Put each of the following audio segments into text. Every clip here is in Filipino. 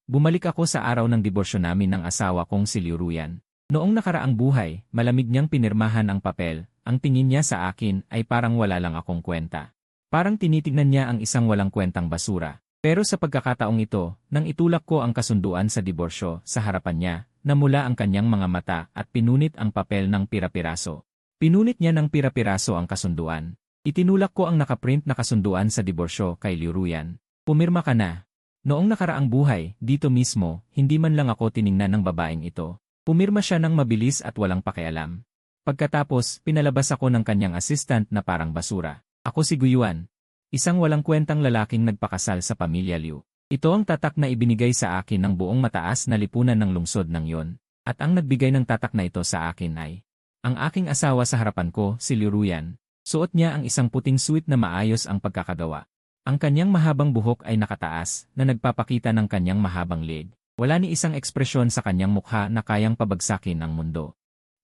Bumalik ako sa araw ng diborsyo namin ng asawa kong si Liu Ruyan. Noong nakaraang buhay, malamig niyang pinirmahan ang papel, ang tingin niya sa akin ay parang wala lang akong kwenta. Parang tinitignan niya ang isang walang kwentang basura. Pero sa pagkakataong ito, nang itulak ko ang kasunduan sa diborsyo sa harapan niya, namula ang kanyang mga mata at pinunit ang papel ng pira-piraso. Pinunit niya ng pira-piraso ang kasunduan. Itinulak ko ang nakaprint na kasunduan sa diborsyo kay Liu Ruyan. Pumirma ka na. Noong nakaraang buhay, dito mismo, hindi man lang ako tiningnan ng babaeng ito. Pumirma siya ng mabilis at walang pakialam. Pagkatapos, pinalabas ako ng kanyang assistant na parang basura. Ako si Guyuan. Isang walang kwentang lalaking nagpakasal sa pamilya Liu. Ito ang tatak na ibinigay sa akin ng buong mataas na lipunan ng lungsod ng yon. At ang nagbigay ng tatak na ito sa akin ay ang aking asawa sa harapan ko, si Liu Ruyan. Suot niya ang isang puting suit na maayos ang pagkakagawa. Ang kanyang mahabang buhok ay nakataas na nagpapakita ng kanyang mahabang leg. Wala ni isang ekspresyon sa kanyang mukha na kayang pabagsakin ang mundo.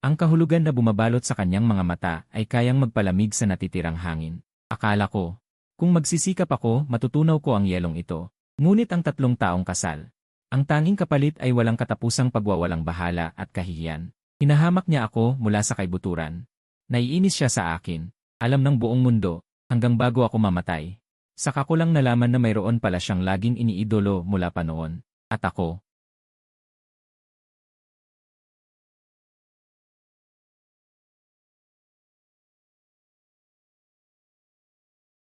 Ang kahulugan na bumabalot sa kanyang mga mata ay kayang magpalamig sa natitirang hangin. Akala ko, kung magsisikap ako, matutunaw ko ang yelong ito. Ngunit ang 3 taong kasal. Ang tanging kapalit ay walang katapusang pagwawalang bahala at kahihiyan. Hinahamak niya ako mula sa kaibuturan. Naiinis siya sa akin. Alam ng buong mundo, hanggang bago ako mamatay. Saka ko lang nalaman na mayroon pala siyang laging iniidolo mula pa noon. At ako.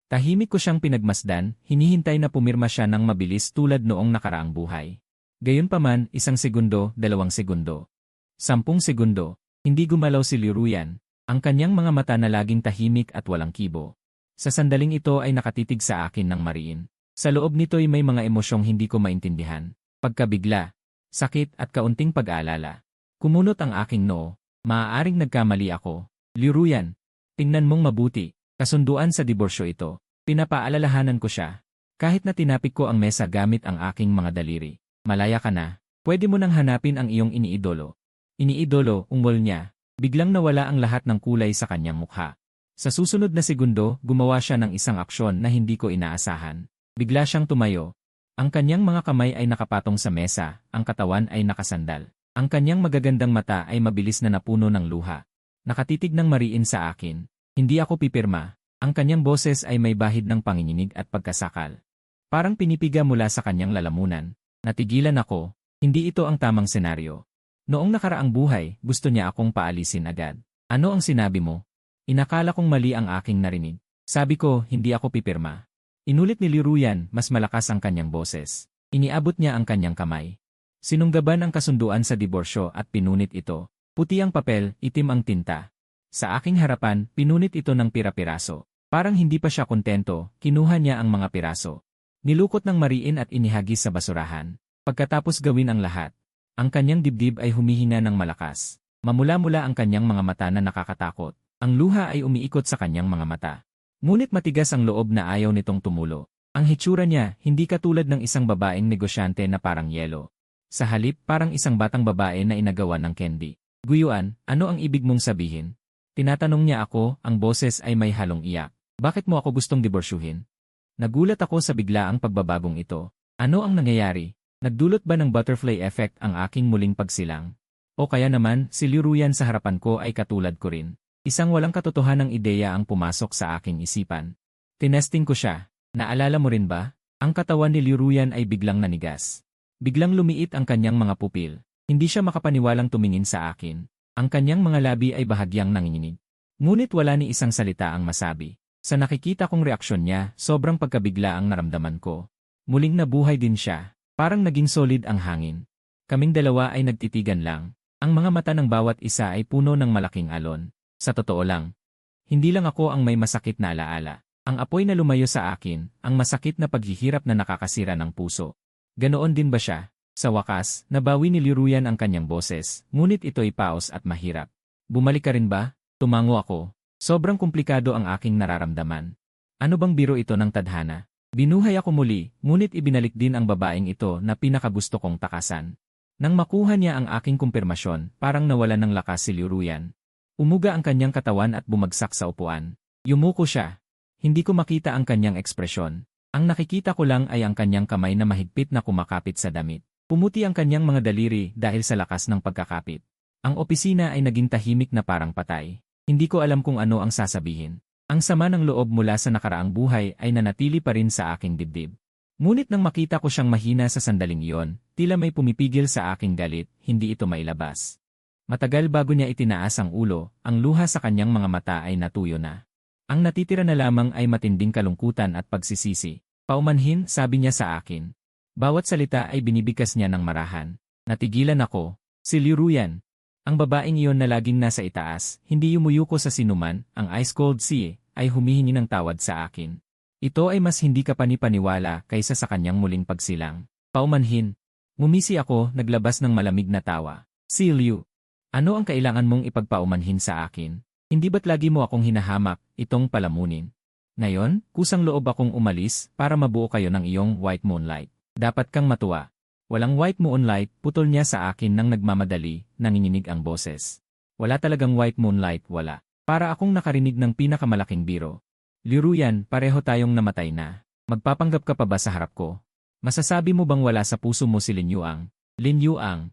Tahimik ko siyang pinagmasdan, hinihintay na pumirma siya ng mabilis tulad noong nakaraang buhay. Gayunpaman, 1 segundo, 2 segundo. 10 segundo. Hindi gumalaw si Liu Ruyan. Ang kanyang mga mata na laging tahimik at walang kibo. Sa sandaling ito ay nakatitig sa akin ng mariin. Sa loob nito'y may mga emosyong hindi ko maintindihan. Pagkabigla, sakit at kaunting pag-aalala. Kumunot ang aking noo. Maaaring nagkamali ako. Liu Ruyan, tingnan mong mabuti. Kasunduan sa diborsyo ito. Pinapaalalahanan ko siya. Kahit na tinapik ko ang mesa gamit ang aking mga daliri. Malaya ka na. Pwede mo nang hanapin ang iyong iniidolo. Iniidolo, ungol niya. Biglang nawala ang lahat ng kulay sa kanyang mukha. Sa susunod na segundo, gumawa siya ng isang aksyon na hindi ko inaasahan. Bigla siyang tumayo. Ang kanyang mga kamay ay nakapatong sa mesa, ang katawan ay nakasandal. Ang kanyang magagandang mata ay mabilis na napuno ng luha. Nakatitig ng mariin sa akin. Hindi ako pipirma. Ang kanyang boses ay may bahid ng panginginig at pagkasakal. Parang pinipiga mula sa kanyang lalamunan. Natigilan ako. Hindi ito ang tamang senaryo. Noong nakaraang buhay, gusto niya akong paalisin agad. Ano ang sinabi mo? Inakala kong mali ang aking narinig. Sabi ko, hindi ako pipirma. Inulit ni Liu Ruyan, mas malakas ang kanyang boses. Iniabot niya ang kanyang kamay. Sinunggaban ang kasunduan sa diborsyo at pinunit ito. Puti ang papel, itim ang tinta. Sa aking harapan, pinunit ito ng pira-piraso. Parang hindi pa siya kontento, kinuha niya ang mga piraso. Nilukot ng mariin at inihagis sa basurahan. Pagkatapos gawin ang lahat, ang kanyang dibdib ay humihinga ng malakas. Mamula-mula ang kanyang mga mata na nakakatakot. Ang luha ay umiikot sa kanyang mga mata. Ngunit matigas ang loob na ayaw nitong tumulo. Ang hitsura niya, hindi katulad ng isang babaeng negosyante na parang yelo. Sa halip, parang isang batang babae na inagawan ng candy. Guyuan, ano ang ibig mong sabihin? Tinatanong niya ako, ang boses ay may halong iyak. Bakit mo ako gustong diborsyuhin? Nagulat ako sa biglaang pagbabagong ito. Ano ang nangyayari? Nagdulot ba ng butterfly effect ang aking muling pagsilang? O kaya naman, si Liu Ruyan sa harapan ko ay katulad ko rin. Isang walang katotohanang ideya ang pumasok sa aking isipan. Tinesting ko siya. Naalala mo rin ba? Ang katawan ni Liu Ruyan ay biglang nanigas. Biglang lumiit ang kanyang mga pupil. Hindi siya makapaniwalang tumingin sa akin. Ang kanyang mga labi ay bahagyang nanginginig. Ngunit wala ni isang salita ang masabi. Sa nakikita kong reaksyon niya, sobrang pagkabigla ang naramdaman ko. Muling nabuhay din siya. Parang naging solid ang hangin. Kaming dalawa ay nagtitigan lang. Ang mga mata ng bawat isa ay puno ng malaking alon. Sa totoo lang, hindi lang ako ang may masakit na alaala. Ang apoy na lumayo sa akin, ang masakit na paghihirap na nakakasira ng puso. Ganoon din ba siya? Sa wakas, nabawi ni Liu Ruyan ang kanyang boses, ngunit ito'y paos at mahirap. Bumalik ka rin ba? Tumango ako. Sobrang komplikado ang aking nararamdaman. Ano bang biro ito ng tadhana? Binuhay ako muli, ngunit ibinalik din ang babaeng ito na pinakagusto kong takasan. Nang makuha niya ang aking kumpirmasyon, parang nawalan ng lakas si Liu Ruyan. Umuga ang kanyang katawan at bumagsak sa upuan. Yumuko siya. Hindi ko makita ang kanyang ekspresyon. Ang nakikita ko lang ay ang kanyang kamay na mahigpit na kumakapit sa damit. Pumuti ang kanyang mga daliri dahil sa lakas ng pagkakapit. Ang opisina ay naging tahimik na parang patay. Hindi ko alam kung ano ang sasabihin. Ang sama ng loob mula sa nakaraang buhay ay nanatili pa rin sa aking dibdib. Ngunit nang makita ko siyang mahina sa sandaling iyon, tila may pumipigil sa aking galit, hindi ito mailabas. Matagal bago niya itinaas ang ulo, ang luha sa kanyang mga mata ay natuyo na. Ang natitira na lamang ay matinding kalungkutan at pagsisisi. Paumanhin, sabi niya sa akin. Bawat salita ay binibigkas niya ng marahan. Natigilan ako. Si Liu Ruyan. Ang babaeng iyon na laging nasa itaas, hindi yumuyuko sa sinuman, ang ice-cold sea, ay humihingi ng tawad sa akin. Ito ay mas hindi kapanipaniwala kaysa sa kanyang muling pagsilang. Paumanhin. Ngumisi ako, naglabas ng malamig na tawa. Si Liu. Ano ang kailangan mong ipagpaumanhin sa akin? Hindi ba't lagi mo akong hinahamak, itong palamunin? Ngayon, kusang loob akong umalis para mabuo kayo ng iyong white moonlight. Dapat kang matuwa. Walang white moonlight, putol niya sa akin nang nagmamadali, nanginginig ang boses. Wala talagang white moonlight, wala. Para akong nakarinig ng pinakamalaking biro. Liu Ruyan, pareho tayong namatay na. Magpapanggap ka pa ba sa harap ko? Masasabi mo bang wala sa puso mo si Lin Yuang? Lin Yuang.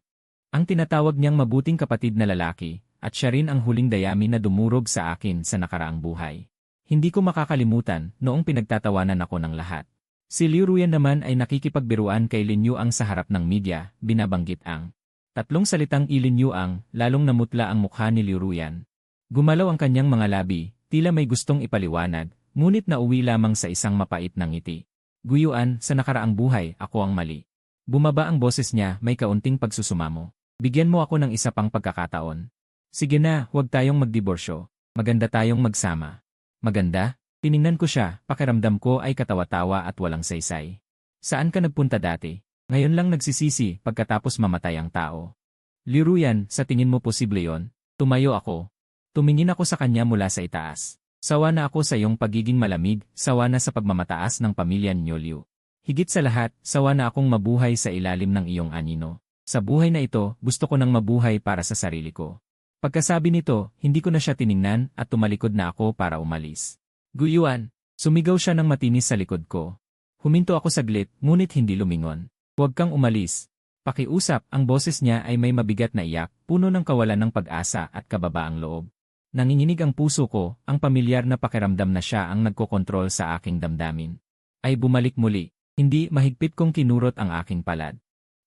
Ang tinatawag niyang mabuting kapatid na lalaki, at siya rin ang huling dayami na dumurog sa akin sa nakaraang buhay. Hindi ko makakalimutan noong pinagtatawanan ako ng lahat. Si Liu Ruyan naman ay nakikipagbiruan kay Lin Yuang sa harap ng media, binabanggit ang tatlong salitang Lin Yuang, lalong namutla ang mukha ni Liu Ruyan. Gumalaw ang kanyang mga labi, tila may gustong ipaliwanag, ngunit nauwi lamang sa isang mapait na ngiti. Guyuan, sa nakaraang buhay, ako ang mali. Bumaba ang boses niya, may kaunting pagsusumamo. Bigyan mo ako ng isa pang pagkakataon. Sige na, huwag tayong magdiborsyo. Maganda tayong magsama. Maganda? Tiningnan ko siya, pakiramdam ko ay katawa-tawa at walang saysay. Saan ka nagpunta dati? Ngayon lang nagsisisi pagkatapos mamatay ang tao. Liu Ruyan, sa tingin mo posible yon? Tumayo ako. Tumingin ako sa kanya mula sa itaas. Sawa na ako sa iyong pagiging malamig, sawa na sa pagmamataas ng pamilya ninyo Liu. Higit sa lahat, sawa na akong mabuhay sa ilalim ng iyong anino. Sa buhay na ito, gusto ko nang mabuhay para sa sarili ko. Pagkasabi nito, hindi ko na siya tiningnan at tumalikod na ako para umalis. Guyuan, sumigaw siya ng matinis sa likod ko. Huminto ako saglit, ngunit hindi lumingon. Huwag kang umalis. Pakiusap, ang boses niya ay may mabigat na iyak, puno ng kawalan ng pag-asa at kababaang loob. Nanginginig ang puso ko, ang pamilyar na pakiramdam na siya ang nagkokontrol sa aking damdamin. Ay bumalik muli, hindi mahigpit kong kinurot ang aking palad.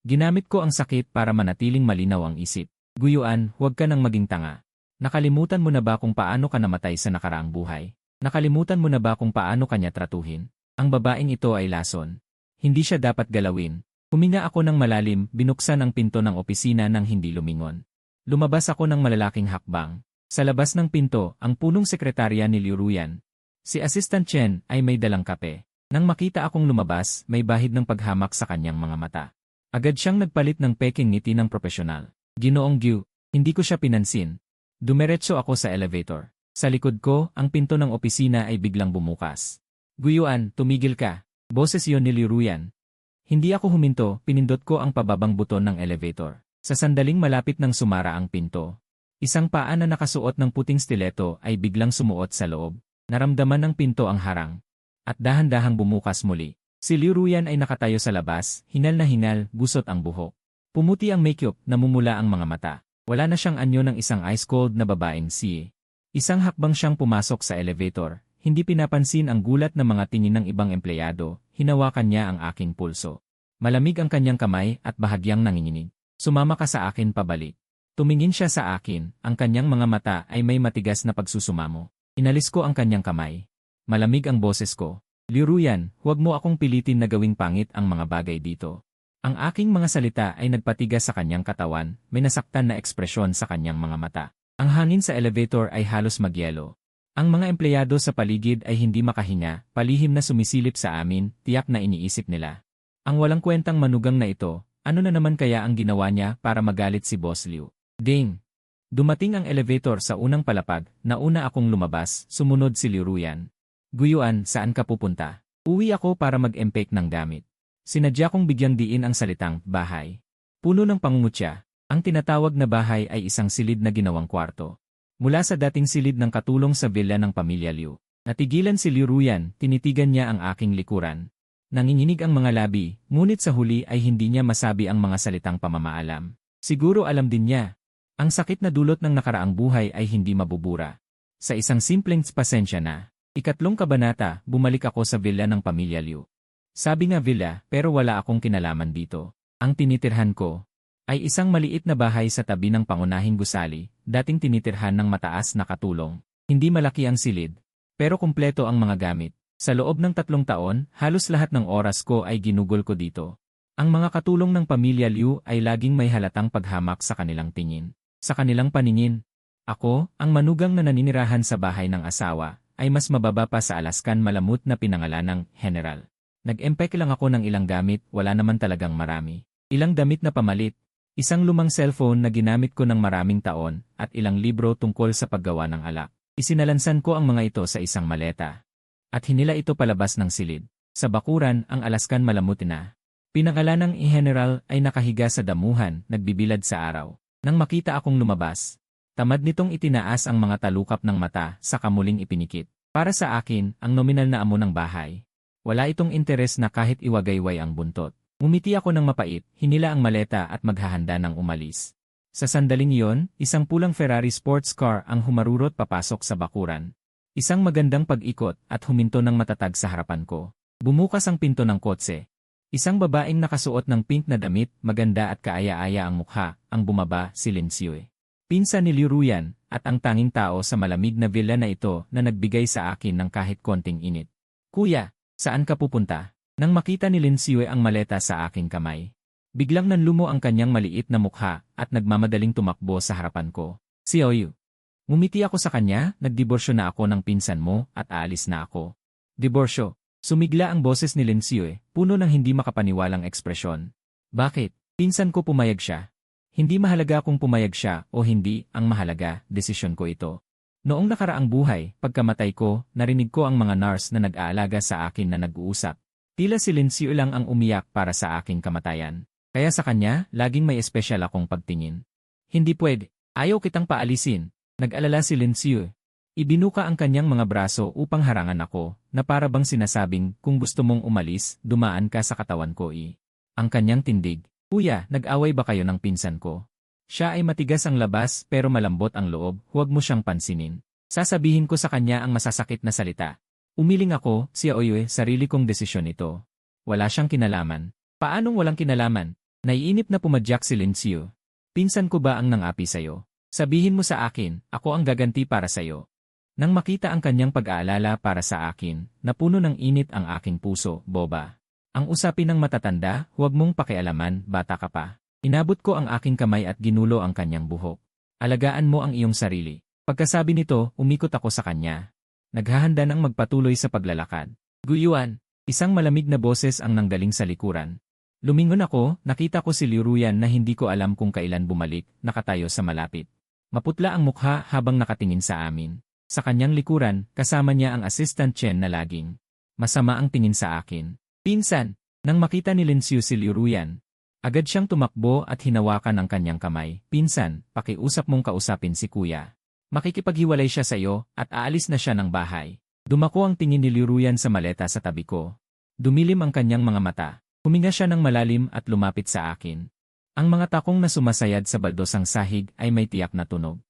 Ginamit ko ang sakit para manatiling malinaw ang isip. Guyuan, huwag ka nang maging tanga. Nakalimutan mo na ba kung paano ka namatay sa nakaraang buhay? Nakalimutan mo na ba kung paano kanya tratuhin? Ang babaeng ito ay lason. Hindi siya dapat galawin. Huminga ako ng malalim, binuksan ang pinto ng opisina nang hindi lumingon. Lumabas ako ng malalaking hakbang. Sa labas ng pinto, ang punong sekretarya ni Liu Ruyan. Si Assistant Chen ay may dalang kape. Nang makita akong lumabas, may bahid ng paghamak sa kanyang mga mata. Agad siyang nagpalit ng peking ngiti ng propesyonal. Ginoong Gyu, hindi ko siya pinansin. Dumiretso ako sa elevator. Sa likod ko, ang pinto ng opisina ay biglang bumukas. Guyuan, tumigil ka. Boses yon ni Liu Ruyan. Hindi ako huminto, pinindot ko ang pababang buton ng elevator. Sa sandaling malapit nang sumara ang pinto. Isang paa na nakasuot ng puting stiletto ay biglang sumuot sa loob. Naramdaman ng pinto ang harang. At dahan-dahang bumukas muli. Si Liu Ruyan ay nakatayo sa labas, hingal na hingal, gusot ang buhok. Pumuti ang makeup, namumula ang mga mata. Wala na siyang anyo ng isang ice-cold na babaeng si. Isang hakbang siyang pumasok sa elevator, hindi pinapansin ang gulat ng mga tingin ng ibang empleyado, hinawakan niya ang aking pulso. Malamig ang kanyang kamay at bahagyang nanginginig. Sumama ka sa akin pabalik. Tumingin siya sa akin, ang kanyang mga mata ay may matigas na pagsusumamo. Inalis ko ang kanyang kamay. Malamig ang boses ko. Liu Ruyan, huwag mo akong pilitin na gawing pangit ang mga bagay dito. Ang aking mga salita ay nagpatigas sa kanyang katawan, may nasaktan na ekspresyon sa kanyang mga mata. Ang hangin sa elevator ay halos magyelo. Ang mga empleyado sa paligid ay hindi makahinga, palihim na sumisilip sa amin, tiyak na iniisip nila. Ang walang kwentang manugang na ito, ano na naman kaya ang ginawa niya para magalit si Boss Liu? Ding! Dumating ang elevator sa unang palapag, nauna akong lumabas, sumunod si Liu Ruyan. Guyuan, saan ka pupunta? Uwi ako para mag-empake ng gamit. Sinadya kong bigyang diin ang salitang bahay. Puno ng pangungutya. Ang tinatawag na bahay ay isang silid na ginawang kwarto. Mula sa dating silid ng katulong sa villa ng pamilya Liu. Natigilan si Liu Ruyan, tinitigan niya ang aking likuran. Nanginginig ang mga labi, ngunit sa huli ay hindi niya masabi ang mga salitang pamamaalam. Siguro alam din niya. Ang sakit na dulot ng nakaraang buhay ay hindi mabubura. Sa isang simpleng pasensya na. Ikatlong kabanata, bumalik ako sa villa ng pamilya Liu. Sabi nga villa, pero wala akong kinalaman dito. Ang tinitirhan ko ay isang maliit na bahay sa tabi ng pangunahing gusali, dating tinitirhan ng mataas na katulong. Hindi malaki ang silid, pero kumpleto ang mga gamit. Sa loob ng 3 taon, halos lahat ng oras ko ay ginugol ko dito. Ang mga katulong ng pamilya Liu ay laging may halatang paghamak sa kanilang tingin. Sa kanilang paningin, ako, ang manugang na naninirahan sa bahay ng asawa, ay mas mababa pa sa Alaskan malamut na pinangalan ng General. Nag-empeke lang ako ng ilang gamit, wala naman talagang marami. Ilang damit na pamalit, isang lumang cellphone na ginamit ko ng maraming taon, at ilang libro tungkol sa paggawa ng alak. Isinalansan ko ang mga ito sa isang maleta. At hinila ito palabas ng silid. Sa bakuran, ang Alaskan malamuti na. Pinangalan ng General ay nakahiga sa damuhan, nagbibilad sa araw. Nang makita akong lumabas, tamad nitong itinaas ang mga talukap ng mata sa kamuling ipinikit. Para sa akin, ang nominal na amo ng bahay. Wala itong interes na kahit iwagayway ang buntot. Umiti ako ng mapait, hinila ang maleta at maghahanda ng umalis. Sa sandaling iyon, isang pulang Ferrari sports car ang humarurot papasok sa bakuran. Isang magandang pag-ikot at huminto ng matatag sa harapan ko. Bumukas ang pinto ng kotse. Isang babaeng nakasuot ng pink na damit, maganda at kaaya-aya ang mukha, ang bumaba, si Lin Xue. Pinsan ni Liu Ruyan, at ang tanging tao sa malamig na villa na ito na nagbigay sa akin ng kahit konting init. Kuya, saan ka pupunta? Nang makita ni Lin Xue ang maleta sa aking kamay, biglang nanlumo ang kanyang maliit na mukha at nagmamadaling tumakbo sa harapan ko. Xiaoyu. Ngumiti ako sa kanya, nagdiborsyo na ako ng pinsan mo at aalis na ako. Diborsyo. Sumigla ang boses ni Lin Xue, puno ng hindi makapaniwalang ekspresyon. Bakit? Pinsan ko pumayag siya. Hindi mahalaga kung pumayag siya o hindi, ang mahalaga, desisyon ko ito. Noong nakaraang buhay, pagkamatay ko, narinig ko ang mga nurse na nag-aalaga sa akin na nag-uusap. Tila si Lin Xue lang ang umiyak para sa aking kamatayan. Kaya sa kanya, laging may espesyal akong pagtingin. Hindi pwede. Ayaw kitang paalisin. Nag-alala si Lin Xue. Ibinuka ang kanyang mga braso upang harangan ako, na para bang sinasabing, kung gusto mong umalis, dumaan ka sa katawan ko Ang kanyang tindig. Kuya, nag-away ba kayo ng pinsan ko? Siya ay matigas ang labas pero malambot ang loob, huwag mo siyang pansinin. Sasabihin ko sa kanya ang masasakit na salita. Umiling ako, Xiaoyu, sarili kong desisyon ito. Wala siyang kinalaman. Paanong walang kinalaman? Naiinip na pumadyak si Lin Xue. Pinsan ko ba ang nangapi sa'yo? Sabihin mo sa akin, ako ang gaganti para sa'yo. Nang makita ang kanyang pag-aalala para sa akin, napuno ng init ang aking puso, boba. Ang usapin ng matatanda, huwag mong pakialaman, bata ka pa. Inabot ko ang aking kamay at ginulo ang kanyang buhok. Alagaan mo ang iyong sarili. Pagkasabi nito, umikot ako sa kanya. Naghahanda ng magpatuloy sa paglalakad. Guyuan, isang malamig na boses ang nanggaling sa likuran. Lumingon ako, nakita ko si Liu Ruyan na hindi ko alam kung kailan bumalik, nakatayo sa malapit. Maputla ang mukha habang nakatingin sa amin. Sa kanyang likuran, kasama niya ang assistant Chen na laging masama ang tingin sa akin. Pinsan, nang makita ni Lin Xue si Liu Ruyan, agad siyang tumakbo at hinawakan ang kanyang kamay. Pinsan, pakiusap mong kausapin si kuya. Makikipaghiwalay siya sa iyo at aalis na siya ng bahay. Dumako ang tingin ni Liu Ruyan sa maleta sa tabi ko. Dumilim ang kanyang mga mata. Huminga siya ng malalim at lumapit sa akin. Ang mga takong na sumasayad sa baldosang sahig ay may tiyak na tunog.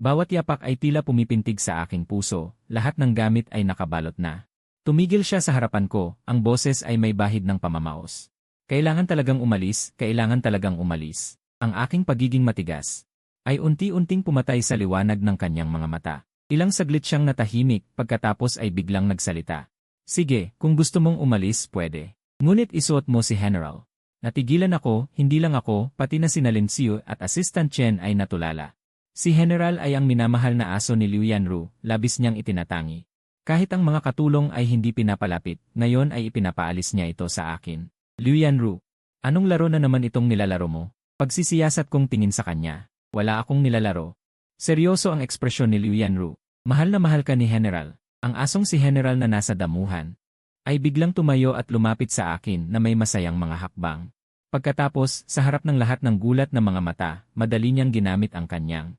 Bawat yapak ay tila pumipintig sa aking puso, lahat ng gamit ay nakabalot na. Tumigil siya sa harapan ko, ang boses ay may bahid ng pamamaos. Kailangan talagang umalis, kailangan talagang umalis. Ang aking pagiging matigas ay unti-unting pumatay sa liwanag ng kanyang mga mata. Ilang saglit siyang natahimik, pagkatapos ay biglang nagsalita. Sige, kung gusto mong umalis, pwede. Ngunit isuot mo si General. Natigilan ako, hindi lang ako, pati na si Lin Xue at Assistant Chen ay natulala. Si General ay ang minamahal na aso ni Liu Yanru, labis niyang itinatangi. Kahit ang mga katulong ay hindi pinapalapit, ngayon ay ipinapaalis niya ito sa akin. Liu Yanru, anong laro na naman itong nilalaro mo? Pagsisiyasat kong tingin sa kanya. Wala akong nilalaro. Seryoso ang ekspresyon ni Liu Yanru. Mahal na mahal ka ni General. Ang asong si General na nasa damuhan ay biglang tumayo at lumapit sa akin na may masayang mga hakbang. Pagkatapos, sa harap ng lahat ng gulat ng mga mata, madali niyang ginamit ang kanyang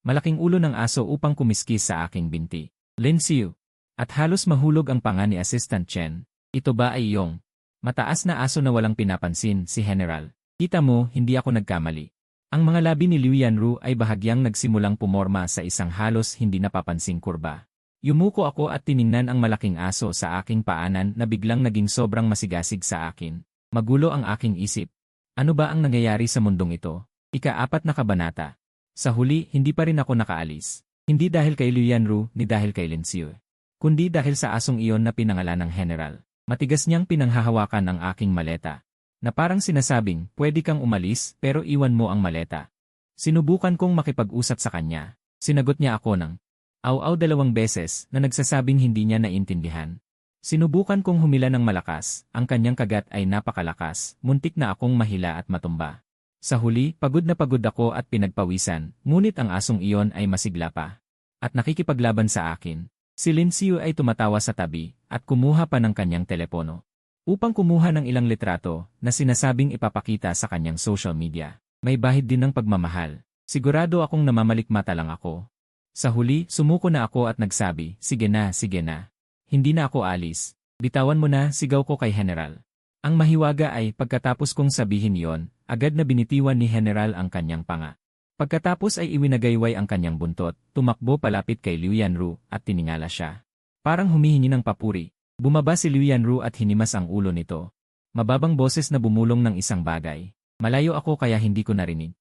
malaking ulo ng aso upang kumiskis sa aking binti. Lin Xue. At halos mahulog ang panga ni Assistant Chen. Ito ba ay iyong Mataas na aso na walang pinapansin, si General. Kita mo, hindi ako nagkamali. Ang mga labi ni Liu Yanru ay bahagyang nagsimulang pumorma sa isang halos hindi napapansing kurba. Yumuko ako at tiningnan ang malaking aso sa aking paanan na biglang naging sobrang masigasig sa akin. Magulo ang aking isip. Ano ba ang nangyayari sa mundong ito? Ika-4 na kabanata. Sa huli, hindi pa rin ako nakaalis. Hindi dahil kay Liu Yanru ni dahil kay Lin Xiu, kundi dahil sa asong iyon na pinangalan ng General. Matigas niyang pinanghahawakan ang aking maleta. Na parang sinasabing, pwede kang umalis pero iwan mo ang maleta. Sinubukan kong makipag-usap sa kanya. Sinagot niya ako ng aw-aw 2 beses na nagsasabing hindi niya naintindihan. Sinubukan kong humila ng malakas, ang kanyang kagat ay napakalakas, muntik na akong mahila at matumba. Sa huli, pagod na pagod ako at pinagpawisan, ngunit ang asong iyon ay masigla pa. At nakikipaglaban sa akin. Si Lin Xiu ay tumatawa sa tabi at kumuha pa ng kanyang telepono upang kumuha ng ilang litrato na sinasabing ipapakita sa kanyang social media. May bahid din ng pagmamahal. Sigurado akong namamalikmata lang ako. Sa huli, sumuko na ako at nagsabi, sige na, sige na. Hindi na ako alis. Bitawan mo na, sigaw ko kay General. Ang mahiwaga ay pagkatapos kong sabihin yon, agad na binitiwan ni General ang kanyang panga. Pagkatapos ay iwinagayway ang kanyang buntot, tumakbo palapit kay Liu Yanru at tiningala siya. Parang humihingi ng papuri. Bumaba si Liu Yanru at hinimas ang ulo nito. Mababang boses na bumulong ng isang bagay. Malayo ako kaya hindi ko narinig.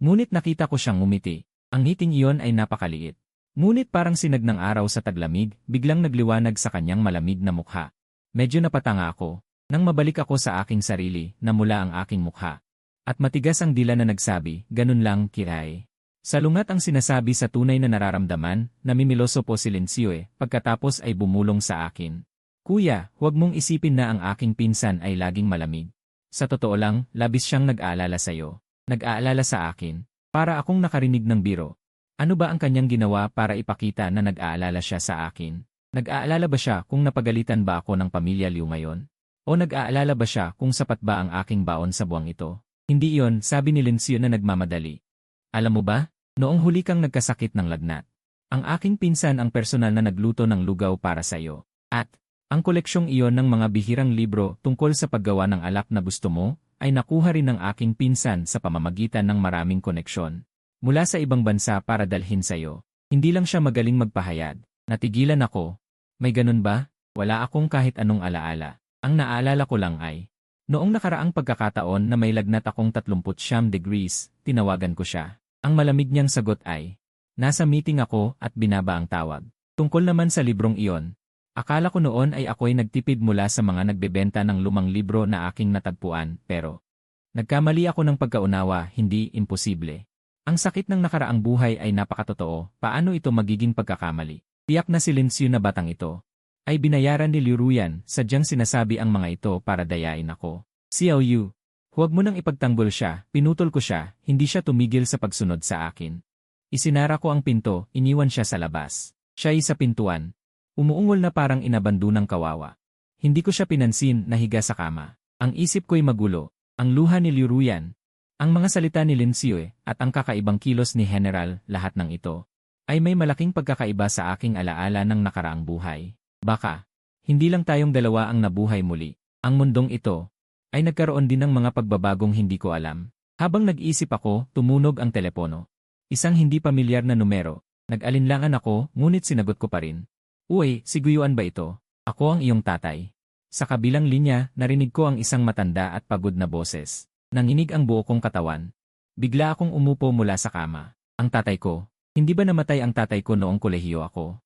Ngunit nakita ko siyang ngumiti. Ang ngiting iyon ay napakaliit. Ngunit parang sinag ng araw sa taglamig, biglang nagliwanag sa kanyang malamig na mukha. Medyo napatanga ako. Nang mabalik ako sa aking sarili, namula ang aking mukha. At matigas ang dila na nagsabi, ganun lang, Kiray. Salungat ang sinasabi sa tunay na nararamdaman, namimiloso po si Lin Xiu pagkatapos ay bumulong sa akin. Kuya, huwag mong isipin na ang aking pinsan ay laging malamig. Sa totoo lang, labis siyang nag-aalala sa'yo. Nag-aalala sa akin. Para akong nakarinig ng biro. Ano ba ang kanyang ginawa para ipakita na nag-aalala siya sa akin? Nag-aalala ba siya kung napagalitan ba ako ng pamilya Liu ngayon? O nag-aalala ba siya kung sapat ba ang aking baon sa buwang ito? Hindi iyon, sabi ni Lin Xiu na nagmamadali. Alam mo ba, noong huli kang nagkasakit ng lagnat. Ang aking pinsan ang personal na nagluto ng lugaw para sa iyo. At, ang koleksyong iyon ng mga bihirang libro tungkol sa paggawa ng alak na gusto mo, ay nakuha rin ng aking pinsan sa pamamagitan ng maraming koneksyon. Mula sa ibang bansa para dalhin sa iyo. Hindi lang siya magaling magpahayag. Natigilan ako. May ganun ba? Wala akong kahit anong alaala. Ang naalala ko lang ay, noong nakaraang pagkakataon na may lagnat akong 39 degrees, tinawagan ko siya. Ang malamig niyang sagot ay, nasa meeting ako at binaba ang tawag. Tungkol naman sa librong iyon, akala ko noon ay ako'y nagtipid mula sa mga nagbebenta ng lumang libro na aking natagpuan, pero nagkamali ako ng pagkaunawa, hindi imposible. Ang sakit ng nakaraang buhay ay napakatotoo, paano ito magiging pagkakamali? Tiyak na si Lin Xiu na batang ito ay binayaran ni Liu Ruyan, sadyang sinasabi ang mga ito para dayain ako. Xiao Yu, huwag mo nang ipagtanggol siya, pinutol ko siya, hindi siya tumigil sa pagsunod sa akin. Isinara ko ang pinto, iniwan siya sa labas. Siya ay sa pintuan. Umuungol na parang inabandu ng kawawa. Hindi ko siya pinansin, nahiga sa kama. Ang isip ko'y magulo. Ang luha ni Liu Ruyan, ang mga salita ni Lin Xiu at ang kakaibang kilos ni General, lahat ng ito ay may malaking pagkakaiba sa aking alaala ng nakaraang buhay. Baka, hindi lang tayong dalawa ang nabuhay muli. Ang mundong ito ay nagkaroon din ng mga pagbabagong hindi ko alam. Habang nag-isip ako, tumunog ang telepono. Isang hindi pamilyar na numero. Nag-alinlangan ako, ngunit sinagot ko pa rin. Uy, si Guyuan ba ito? Ako ang iyong tatay. Sa kabilang linya, narinig ko ang isang matanda at pagod na boses. Nanginig ang buo kong katawan. Bigla akong umupo mula sa kama. Ang tatay ko. Hindi ba namatay ang tatay ko noong kolehiyo ako?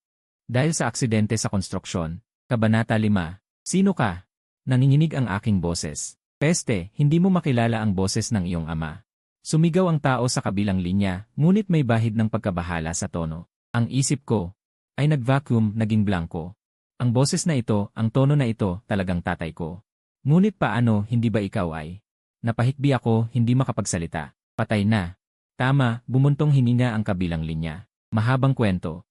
Dahil sa aksidente sa konstruksyon. Kabanata 5. Sino ka? Nanginginig ang aking boses. Peste, hindi mo makilala ang boses ng iyong ama. Sumigaw ang tao sa kabilang linya, ngunit may bahid ng pagkabahala sa tono. Ang isip ko ay nag-vacuum, naging blanco. Ang boses na ito, ang tono na ito, talagang tatay ko. Ngunit paano, hindi ba ikaw ay? Napahitbi ako, hindi makapagsalita. Patay na. Tama, bumuntong hininga ang kabilang linya. Mahabang kwento.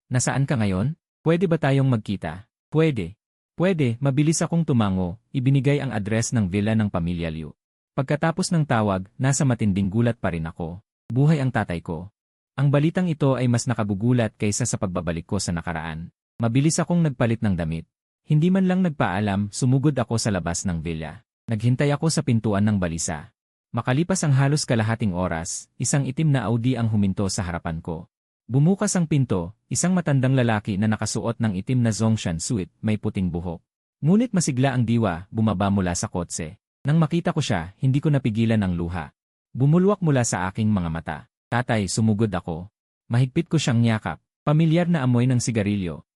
Nasaan ka ngayon? Pwede ba tayong magkita? Pwede. Pwede, mabilis akong tumango, ibinigay ang address ng villa ng pamilya Liu. Pagkatapos ng tawag, nasa matinding gulat pa rin ako. Buhay ang tatay ko. Ang balitang ito ay mas nakagugulat kaysa sa pagbabalik ko sa nakaraan. Mabilis akong nagpalit ng damit. Hindi man lang nagpaalam, sumugod ako sa labas ng villa. Naghintay ako sa pintuan ng balisa. Makalipas ang halos kalahating oras, isang itim na Audi ang huminto sa harapan ko. Bumukas ang pinto, isang matandang lalaki na nakasuot ng itim na Zongshan suit, may puting buhok. Ngunit masigla ang diwa, bumaba mula sa kotse. Nang makita ko siya, hindi ko napigilan ang luha. Bumulwak mula sa aking mga mata. Tatay, sumugod ako. Mahigpit ko siyang niyakap. Pamilyar na amoy ng sigarilyo.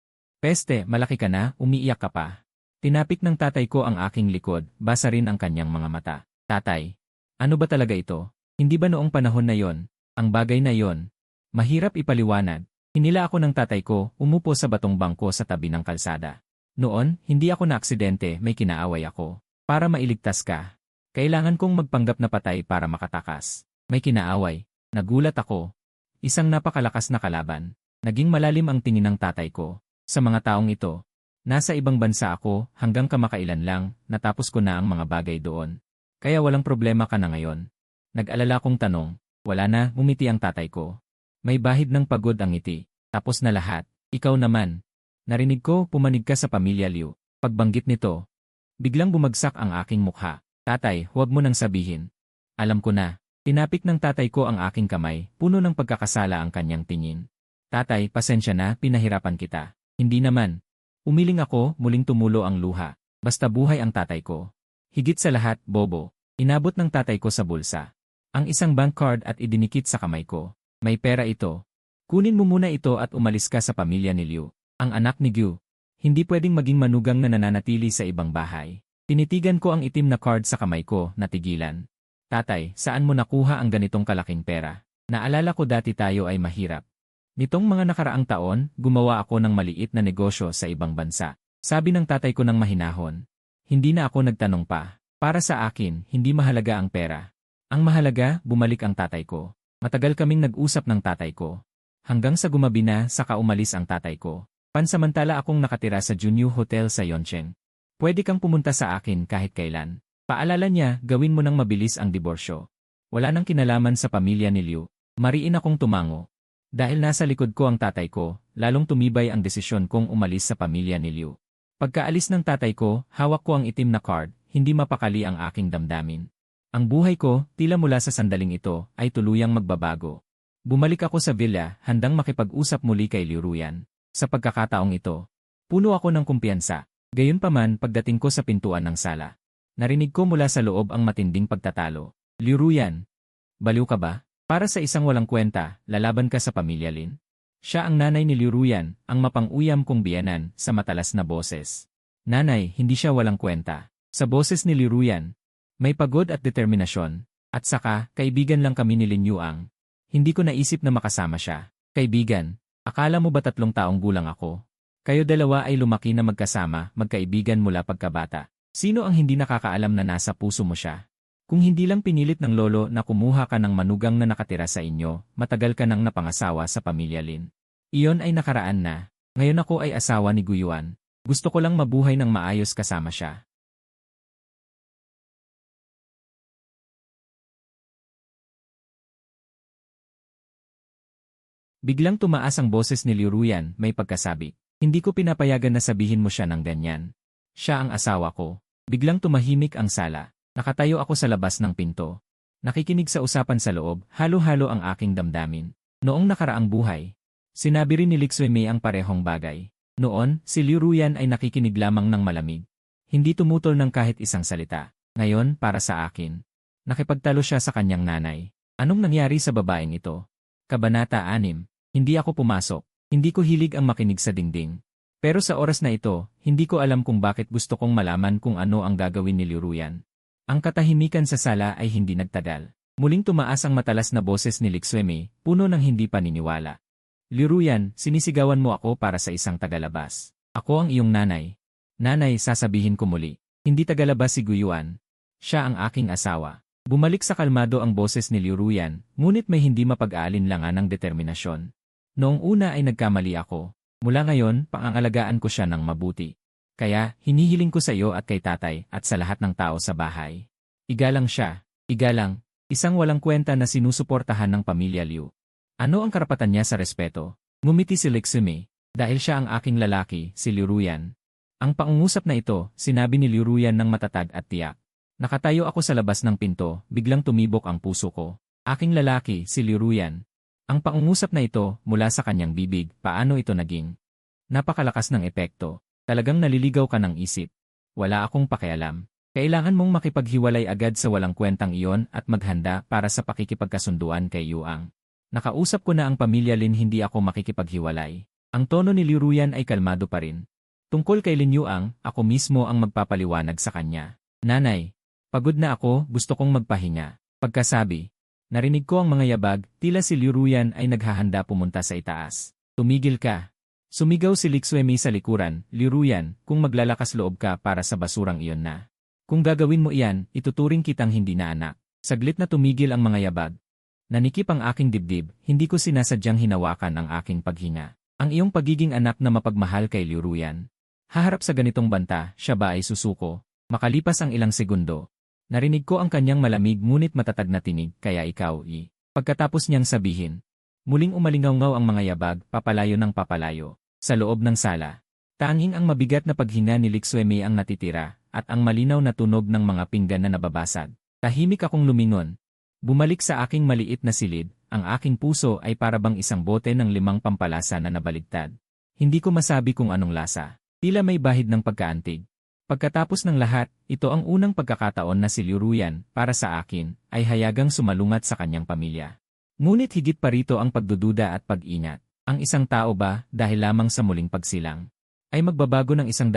Peste, malaki ka na, umiiyak ka pa. Tinapik ng tatay ko ang aking likod, basa rin ang kanyang mga mata. Tatay, ano ba talaga ito? Hindi ba noong panahon na yon, ang bagay na yon? Mahirap ipaliwanag. Hinila ako ng tatay ko, umupo sa batong bangko sa tabi ng kalsada. Noon, hindi ako na-aksidente, may kinaaway ako. Para mailigtas ka. Kailangan kong magpanggap na patay para makatakas. May kinaaway. Nagulat ako. Isang napakalakas na kalaban. Naging malalim ang tingin ng tatay ko. Sa mga taong ito, nasa ibang bansa ako hanggang kamakailan lang, natapos ko na ang mga bagay doon. Kaya walang problema ka na ngayon. Nag-alala kong tanong, wala na, ngumiti ang tatay ko. May bahid ng pagod ang ngiti. Tapos na lahat. Ikaw naman. Narinig ko, pumanig ka sa pamilya Liu. Pagbanggit nito, biglang bumagsak ang aking mukha. Tatay, huwag mo nang sabihin. Alam ko na. Tinapik ng tatay ko ang aking kamay, puno ng pagkakasala ang kanyang tingin. Tatay, pasensya na, pinahirapan kita. Hindi naman. Umiling ako, muling tumulo ang luha. Basta buhay ang tatay ko. Higit sa lahat, bobo. Inabot ng tatay ko sa bulsa ang isang bank card at idinikit sa kamay ko. May pera ito. Kunin mo muna ito at umalis ka sa pamilya ni Liu. Ang anak ni Gyu. Hindi pwedeng maging manugang na nananatili sa ibang bahay. Tinitigan ko ang itim na card sa kamay ko, natigilan. Tatay, saan mo nakuha ang ganitong kalaking pera? Naalala ko dati tayo ay mahirap. Nitong mga nakaraang taon, gumawa ako ng maliit na negosyo sa ibang bansa. Sabi ng tatay ko ng mahinahon. Hindi na ako nagtanong pa. Para sa akin, hindi mahalaga ang pera. Ang mahalaga, bumalik ang tatay ko. Matagal kaming nag-usap ng tatay ko. Hanggang sa gumabi na, saka umalis ang tatay ko. Pansamantala akong nakatira sa Junyu Hotel sa Yongcheng. Pwede kang pumunta sa akin kahit kailan. Paalala niya, gawin mo nang mabilis ang diborsyo. Wala nang kinalaman sa pamilya ni Liu. Mariin akong tumango. Dahil nasa likod ko ang tatay ko, lalong tumibay ang desisyon kong umalis sa pamilya ni Liu. Pagkaalis ng tatay ko, hawak ko ang itim na card, hindi mapakali ang aking damdamin. Ang buhay ko, tila mula sa sandaling ito, ay tuluyang magbabago. Bumalik ako sa villa, handang makipag-usap muli kay Liu Ruyan. Sa pagkakataong ito, puno ako ng kumpiyansa. Gayunpaman, pagdating ko sa pintuan ng sala, narinig ko mula sa loob ang matinding pagtatalo. Liu Ruyan, baliw ka ba? Para sa isang walang kwenta, lalaban ka sa pamilya Lin. Siya ang nanay ni Liu Ruyan, ang mapang-uyam kong biyanan, sa matalas na boses. Nanay, hindi siya walang kwenta. Sa boses ni Liu Ruyan, may pagod at determinasyon. At saka, kaibigan lang kami ni Lin Yuang. Hindi ko naisip na makasama siya. Kaibigan, akala mo ba 3 taong gulang ako? Kayo dalawa ay lumaki na magkasama, magkaibigan mula pagkabata. Sino ang hindi nakakaalam na nasa puso mo siya? Kung hindi lang pinilit ng lolo na kumuha ka ng manugang na nakatira sa inyo, matagal ka nang napangasawa sa pamilya Lin. Iyon ay nakaraan na. Ngayon ako ay asawa ni Guyuan. Gusto ko lang mabuhay ng maayos kasama siya. Biglang tumaas ang boses ni Liu Ruyan, may pagkasabi. Hindi ko pinapayagan na sabihin mo siya ng ganyan. Siya ang asawa ko. Biglang tumahimik ang sala. Nakatayo ako sa labas ng pinto. Nakikinig sa usapan sa loob, halo-halo ang aking damdamin. Noong nakaraang buhay, sinabi rin ni Lixuemei ang parehong bagay. Noon, si Liu Ruyan ay nakikinig lamang ng malamig. Hindi tumutol ng kahit isang salita. Ngayon, para sa akin, nakipagtalo siya sa kanyang nanay. Anong nangyari sa babaeng ito? Kabanata 6. Hindi ako pumasok. Hindi ko hilig ang makinig sa dingding. Pero sa oras na ito, hindi ko alam kung bakit gusto kong malaman kung ano ang gagawin ni Liu Ruyan. Ang katahimikan sa sala ay hindi nagtagal. Muling tumaas ang matalas na boses ni Lixuemei, puno ng hindi paniniwala. Liu Ruyan, sinisigawan mo ako para sa isang tagalabas. Ako ang iyong nanay. Nanay, sasabihin ko muli. Hindi tagalabas si Guyuan. Siya ang aking asawa. Bumalik sa kalmado ang boses ni Liu Ruyan, ngunit may hindi mapag-aalinlangan ng determinasyon. Noong una ay nagkamali ako. Mula ngayon, pangangalagaan ko siya ng mabuti. Kaya, hinihiling ko sa iyo at kay tatay at sa lahat ng tao sa bahay. Igalang siya. Igalang. Isang walang kwenta na sinusuportahan ng pamilya Liu. Ano ang karapatan niya sa respeto? Ngumiti si Lixuemei. Dahil siya ang aking lalaki, si Liu Ruyan. Ang pangungusap na ito, sinabi ni Liu Ruyan ng matatag at tiyak. Nakatayo ako sa labas ng pinto, biglang tumibok ang puso ko. Aking lalaki, si Liu Ruyan. Ang pangungusap na ito, mula sa kanyang bibig, paano ito naging? Napakalakas ng epekto. Talagang naliligaw ka ng isip. Wala akong pakialam. Kailangan mong makipaghiwalay agad sa walang kwentang iyon at maghanda para sa pakikipagkasunduan kay Yuang. Nakausap ko na ang pamilya Lin, hindi ako makikipaghiwalay. Ang tono ni Liu Ruyan ay kalmado pa rin. Tungkol kay Lin Yuang, ako mismo ang magpapaliwanag sa kanya. Nanay, pagod na ako, gusto kong magpahinga. Pagkasabi, narinig ko ang mga yabag, tila si Liu Ruyan ay naghahanda pumunta sa itaas. Tumigil ka. Sumigaw si Lixuemi sa likuran, Liu Ruyan, kung maglalakas loob ka para sa basurang iyon na. Kung gagawin mo iyan, ituturing kitang hindi na anak. Saglit na tumigil ang mga yabag. Nanikip ang aking dibdib, hindi ko sinasadyang hinawakan ang aking paghinga. Ang iyong pagiging anak na mapagmahal kay Liu Ruyan. Haharap sa ganitong banta, siya ba ay susuko? Makalipas ang ilang segundo. Narinig ko ang kanyang malamig ngunit matatag na tinig, kaya ikaw, Pagkatapos niyang sabihin. Muling umalingaw-ngaw ang mga yabag, papalayo ng papalayo. Sa loob ng sala. Tanging ang mabigat na paghinga ni Lixuemi ang natitira, at ang malinaw na tunog ng mga pinggan na nababasag. Tahimik akong lumingon. Bumalik sa aking maliit na silid, ang aking puso ay parabang isang bote ng 5 pampalasa na nabaligtad. Hindi ko masabi kung anong lasa. Tila may bahid ng pagkaantig. Pagkatapos ng lahat, ito ang unang pagkakataon na si Liu Ruyan, para sa akin, ay hayagang sumalungat sa kanyang pamilya. Ngunit higit pa rito ang pagdududa at pag-ingat. Ang isang tao ba, dahil lamang sa muling pagsilang, ay magbabago ng 180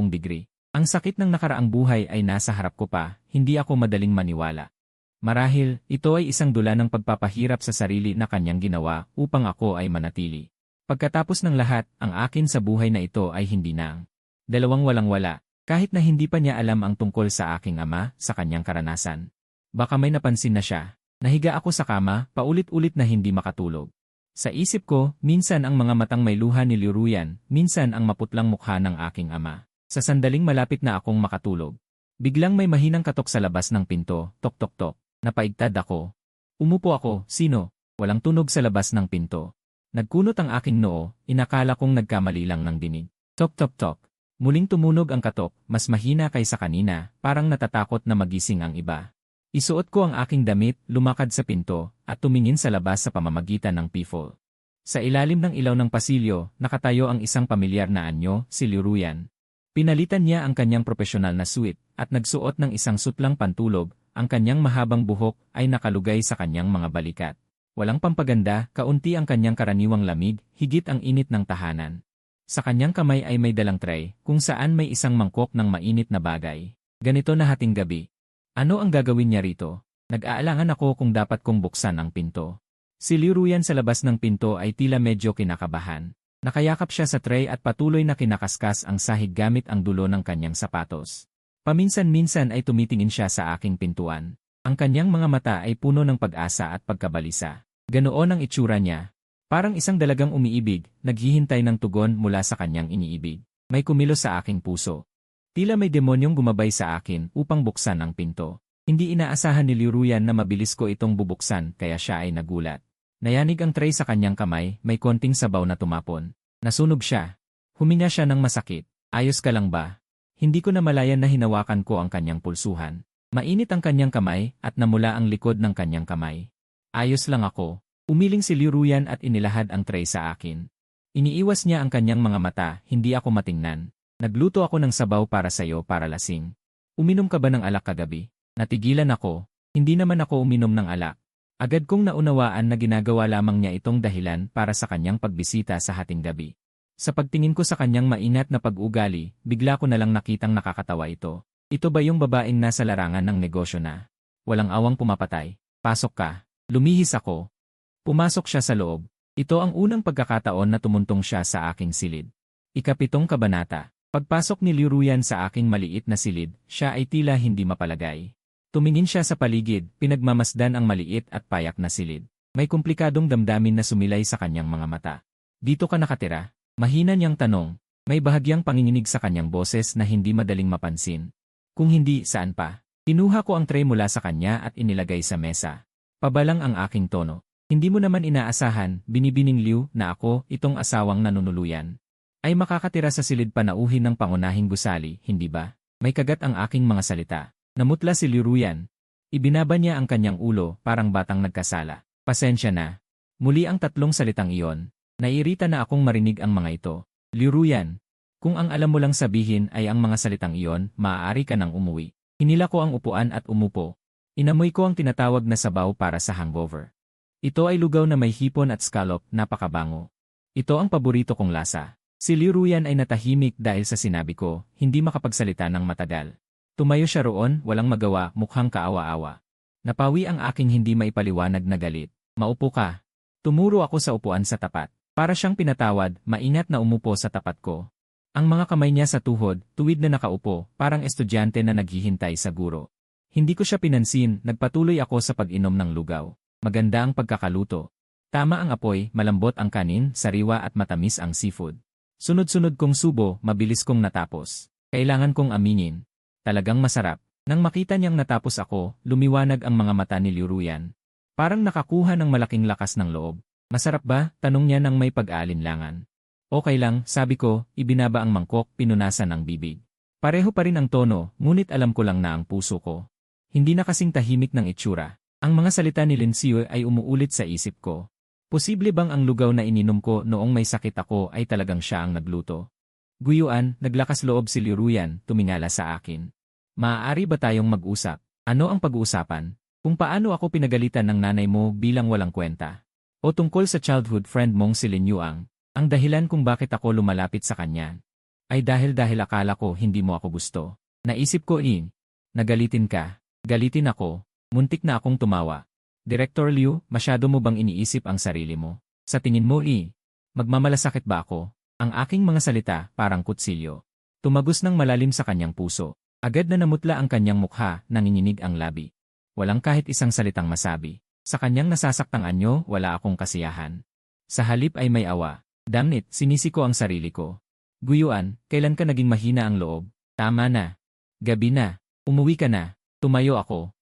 degree. Ang sakit ng nakaraang buhay ay nasa harap ko pa, hindi ako madaling maniwala. Marahil, ito ay isang dula ng pagpapahirap sa sarili na kanyang ginawa upang ako ay manatili. Pagkatapos ng lahat, ang akin sa buhay na ito ay hindi nang dalawang walang-wala, kahit na hindi pa niya alam ang tungkol sa aking ama, sa kanyang karanasan. Baka may napansin na siya. Nahiga ako sa kama, paulit-ulit na hindi makatulog. Sa isip ko, minsan ang mga matang may luha ni Liu Ruyan, minsan ang maputlang mukha ng aking ama. Sa sandaling malapit na akong makatulog, biglang may mahinang katok sa labas ng pinto, tok-tok-tok. Napaigtad ako. Umupo ako, sino? Walang tunog sa labas ng pinto. Nagkunot ang aking noo, inakala kong nagkamali lang ng dinig. Tok-tok-tok. Muling tumunog ang katok, mas mahina kaysa kanina, parang natatakot na magising ang iba. Isuot ko ang aking damit, lumakad sa pinto, at tumingin sa labas sa pamamagitan ng peephole. Sa ilalim ng ilaw ng pasilyo, nakatayo ang isang pamilyar na anyo, si Liu Ruyan. Pinalitan niya ang kanyang profesional na suit, at nagsuot ng isang sutlang pantulog, ang kanyang mahabang buhok ay nakalugay sa kanyang mga balikat. Walang pampaganda, kaunti ang kanyang karaniwang lamig, higit ang init ng tahanan. Sa kanyang kamay ay may dalang tray, kung saan may isang mangkok ng mainit na bagay. Ganito na hating gabi. Ano ang gagawin niya rito? Nag-aalangan ako kung dapat kong buksan ang pinto. Si Liu Ruyan sa labas ng pinto ay tila medyo kinakabahan. Nakayakap siya sa tray at patuloy na kinakaskas ang sahig gamit ang dulo ng kanyang sapatos. Paminsan-minsan ay tumitingin siya sa aking pintuan. Ang kanyang mga mata ay puno ng pag-asa at pagkabalisa. Ganoon ang itsura niya. Parang isang dalagang umiibig, naghihintay ng tugon mula sa kanyang iniibig. May kumilos sa aking puso. Tila may demonyong gumabay sa akin upang buksan ang pinto. Hindi inaasahan ni Liu Ruyan na mabilis ko itong bubuksan kaya siya ay nagulat. Nayanig ang tray sa kanyang kamay, may konting sabaw na tumapon. Nasunog siya. Huminga siya ng masakit. Ayos ka lang ba? Hindi ko namalayan na hinawakan ko ang kanyang pulsuhan. Mainit ang kanyang kamay at namula ang likod ng kanyang kamay. Ayos lang ako. Umiling si Liu Ruyan at inilahad ang tray sa akin. Iniiwas niya ang kanyang mga mata, hindi ako matingnan. Nagluto ako ng sabaw para sa'yo para lasing. Uminom ka ba ng alak kagabi? Natigilan ako. Hindi naman ako uminom ng alak. Agad kong naunawaan na ginagawa lamang niya itong dahilan para sa kanyang pagbisita sa hating gabi. Sa pagtingin ko sa kanyang mainat na pag-ugali, bigla ko nalang nakitang nakakatawa ito. Ito ba yung babaeng nasa larangan ng negosyo na walang awang pumapatay? Pasok ka. Lumihis ako. Pumasok siya sa loob. Ito ang unang pagkakataon na tumuntong siya sa aking silid. Ika-7 kabanata. Pagpasok ni Liu Ruyan sa aking maliit na silid, siya ay tila hindi mapalagay. Tumingin siya sa paligid, pinagmamasdan ang maliit at payak na silid. May komplikadong damdamin na sumilay sa kanyang mga mata. Dito ka nakatira? Mahina niyang tanong. May bahagyang panginginig sa kanyang boses na hindi madaling mapansin. Kung hindi, saan pa? Kinuha ko ang tray mula sa kanya at inilagay sa mesa. Pabalang ang aking tono. Hindi mo naman inaasahan, binibining Liu, na ako, itong asawang nanunuluyan. ay makakatira sa silid panauhin ng pangunahing gusali, hindi ba? May kagat ang aking mga salita. Namutla si Liu Ruyan. Ibinaba niya ang kanyang ulo, parang batang nagkasala. Pasensya na. Muli ang tatlong salitang iyon. Naiirita na akong marinig ang mga ito. Liu Ruyan, kung ang alam mo lang sabihin ay ang mga salitang iyon, maaari ka nang umuwi. Hinila ko ang upuan at umupo. Inamoy ko ang tinatawag na sabaw para sa hangover. Ito ay lugaw na may hipon at scallop, napakabango. Ito ang paborito kong lasa. Si Liu Ruyan ay natahimik dahil sa sinabi ko, hindi makapagsalita ng matagal. Tumayo siya roon, walang magawa, mukhang kaawa-awa. Napawi ang aking hindi maipaliwanag na galit. Maupo ka. Tumuro ako sa upuan sa tapat. Para siyang pinatawad, maingat na umupo sa tapat ko. Ang mga kamay niya sa tuhod, tuwid na nakaupo, parang estudyante na naghihintay sa guro. Hindi ko siya pinansin, nagpatuloy ako sa pag-inom ng lugaw. Maganda ang pagkakaluto. Tama ang apoy, malambot ang kanin, sariwa at matamis ang seafood. Sunod-sunod kong subo, mabilis kong natapos. Kailangan kong aminin. Talagang masarap. Nang makita niyang natapos ako, lumiwanag ang mga mata ni Liu Ruyan. Parang nakakuha ng malaking lakas ng loob. Masarap ba? Tanong niya nang may pag-aalinlangan. Okay lang, sabi ko, ibinaba ang mangkok, pinunasan ang bibig. Pareho pa rin ang tono, ngunit alam ko lang na ang puso ko. Hindi na kasing tahimik ng itsura. Ang mga salita ni Lin Xiu ay umuulit sa isip ko. Posible bang ang lugaw na ininom ko noong may sakit ako ay talagang siya ang nagluto? Guyuan, naglakas loob si Liu Ruyan, tumingala sa akin. Maaari ba tayong mag-usap? Ano ang pag-uusapan? Kung paano ako pinagalitan ng nanay mo bilang walang kwenta? O tungkol sa childhood friend mong si Lin Yuang, ang dahilan kung bakit ako lumalapit sa kanya? Ay dahil akala ko hindi mo ako gusto. Naisip ko nagalitin ka. Galitin ako. Muntik na akong tumawa. Director Liu, masyado mo bang iniisip ang sarili mo? Sa tingin mo magmamalasakit ba ako? Ang aking mga salita, parang kutsilyo. Tumagos ng malalim sa kanyang puso. Agad na namutla ang kanyang mukha, nanginginig ang labi. Walang kahit isang salitang masabi. Sa kanyang nasasaktang anyo, wala akong kasiyahan. Sa halip ay may awa. Damn it, sinisi ko ang sarili ko. Guyuan, kailan ka naging mahina ang loob? Tama na. Gabi na. Umuwi ka na. Tumayo ako.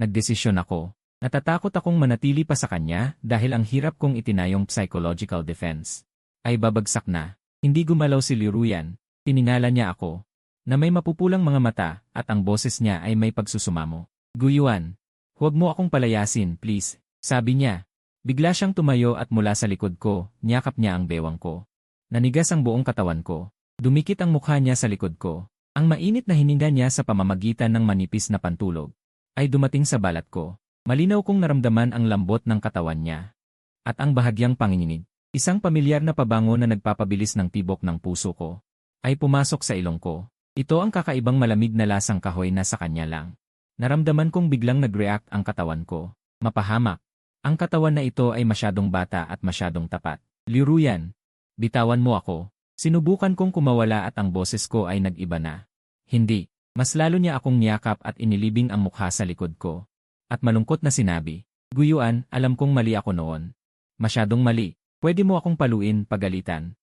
Nagdesisyon ako. Natatakot akong manatili pa sa kanya dahil ang hirap kong itinayong psychological defense ay babagsak na. Hindi gumalaw si Liu Ruyan. Tiningala niya ako na may mapupulang mga mata at ang boses niya ay may pagsusumamo. Guyuan, huwag mo akong palayasin, please, sabi niya. Bigla siyang tumayo at mula sa likod ko, niyakap niya ang bewang ko. Nanigas ang buong katawan ko. Dumikit ang mukha niya sa likod ko. Ang mainit na hininga niya sa pamamagitan ng manipis na pantulog ay dumating sa balat ko. Malinaw kong naramdaman ang lambot ng katawan niya. At ang bahagyang panginginig, isang pamilyar na pabango na nagpapabilis ng tibok ng puso ko, ay pumasok sa ilong ko. Ito ang kakaibang malamig na lasang kahoy na sa kanya lang. Naramdaman kong biglang nag-react ang katawan ko. Mapahamak. Ang katawan na ito ay masyadong bata at masyadong tapat. Liu Ruyan, bitawan mo ako. Sinubukan kong kumawala at ang boses ko ay nag-iba na. Hindi. Mas lalo niya akong niyakap at inilibing ang mukha sa likod ko. At malungkot na sinabi, Guyuan, alam kong mali ako noon. Masyadong mali. Pwede mo akong paluin, pagalitan.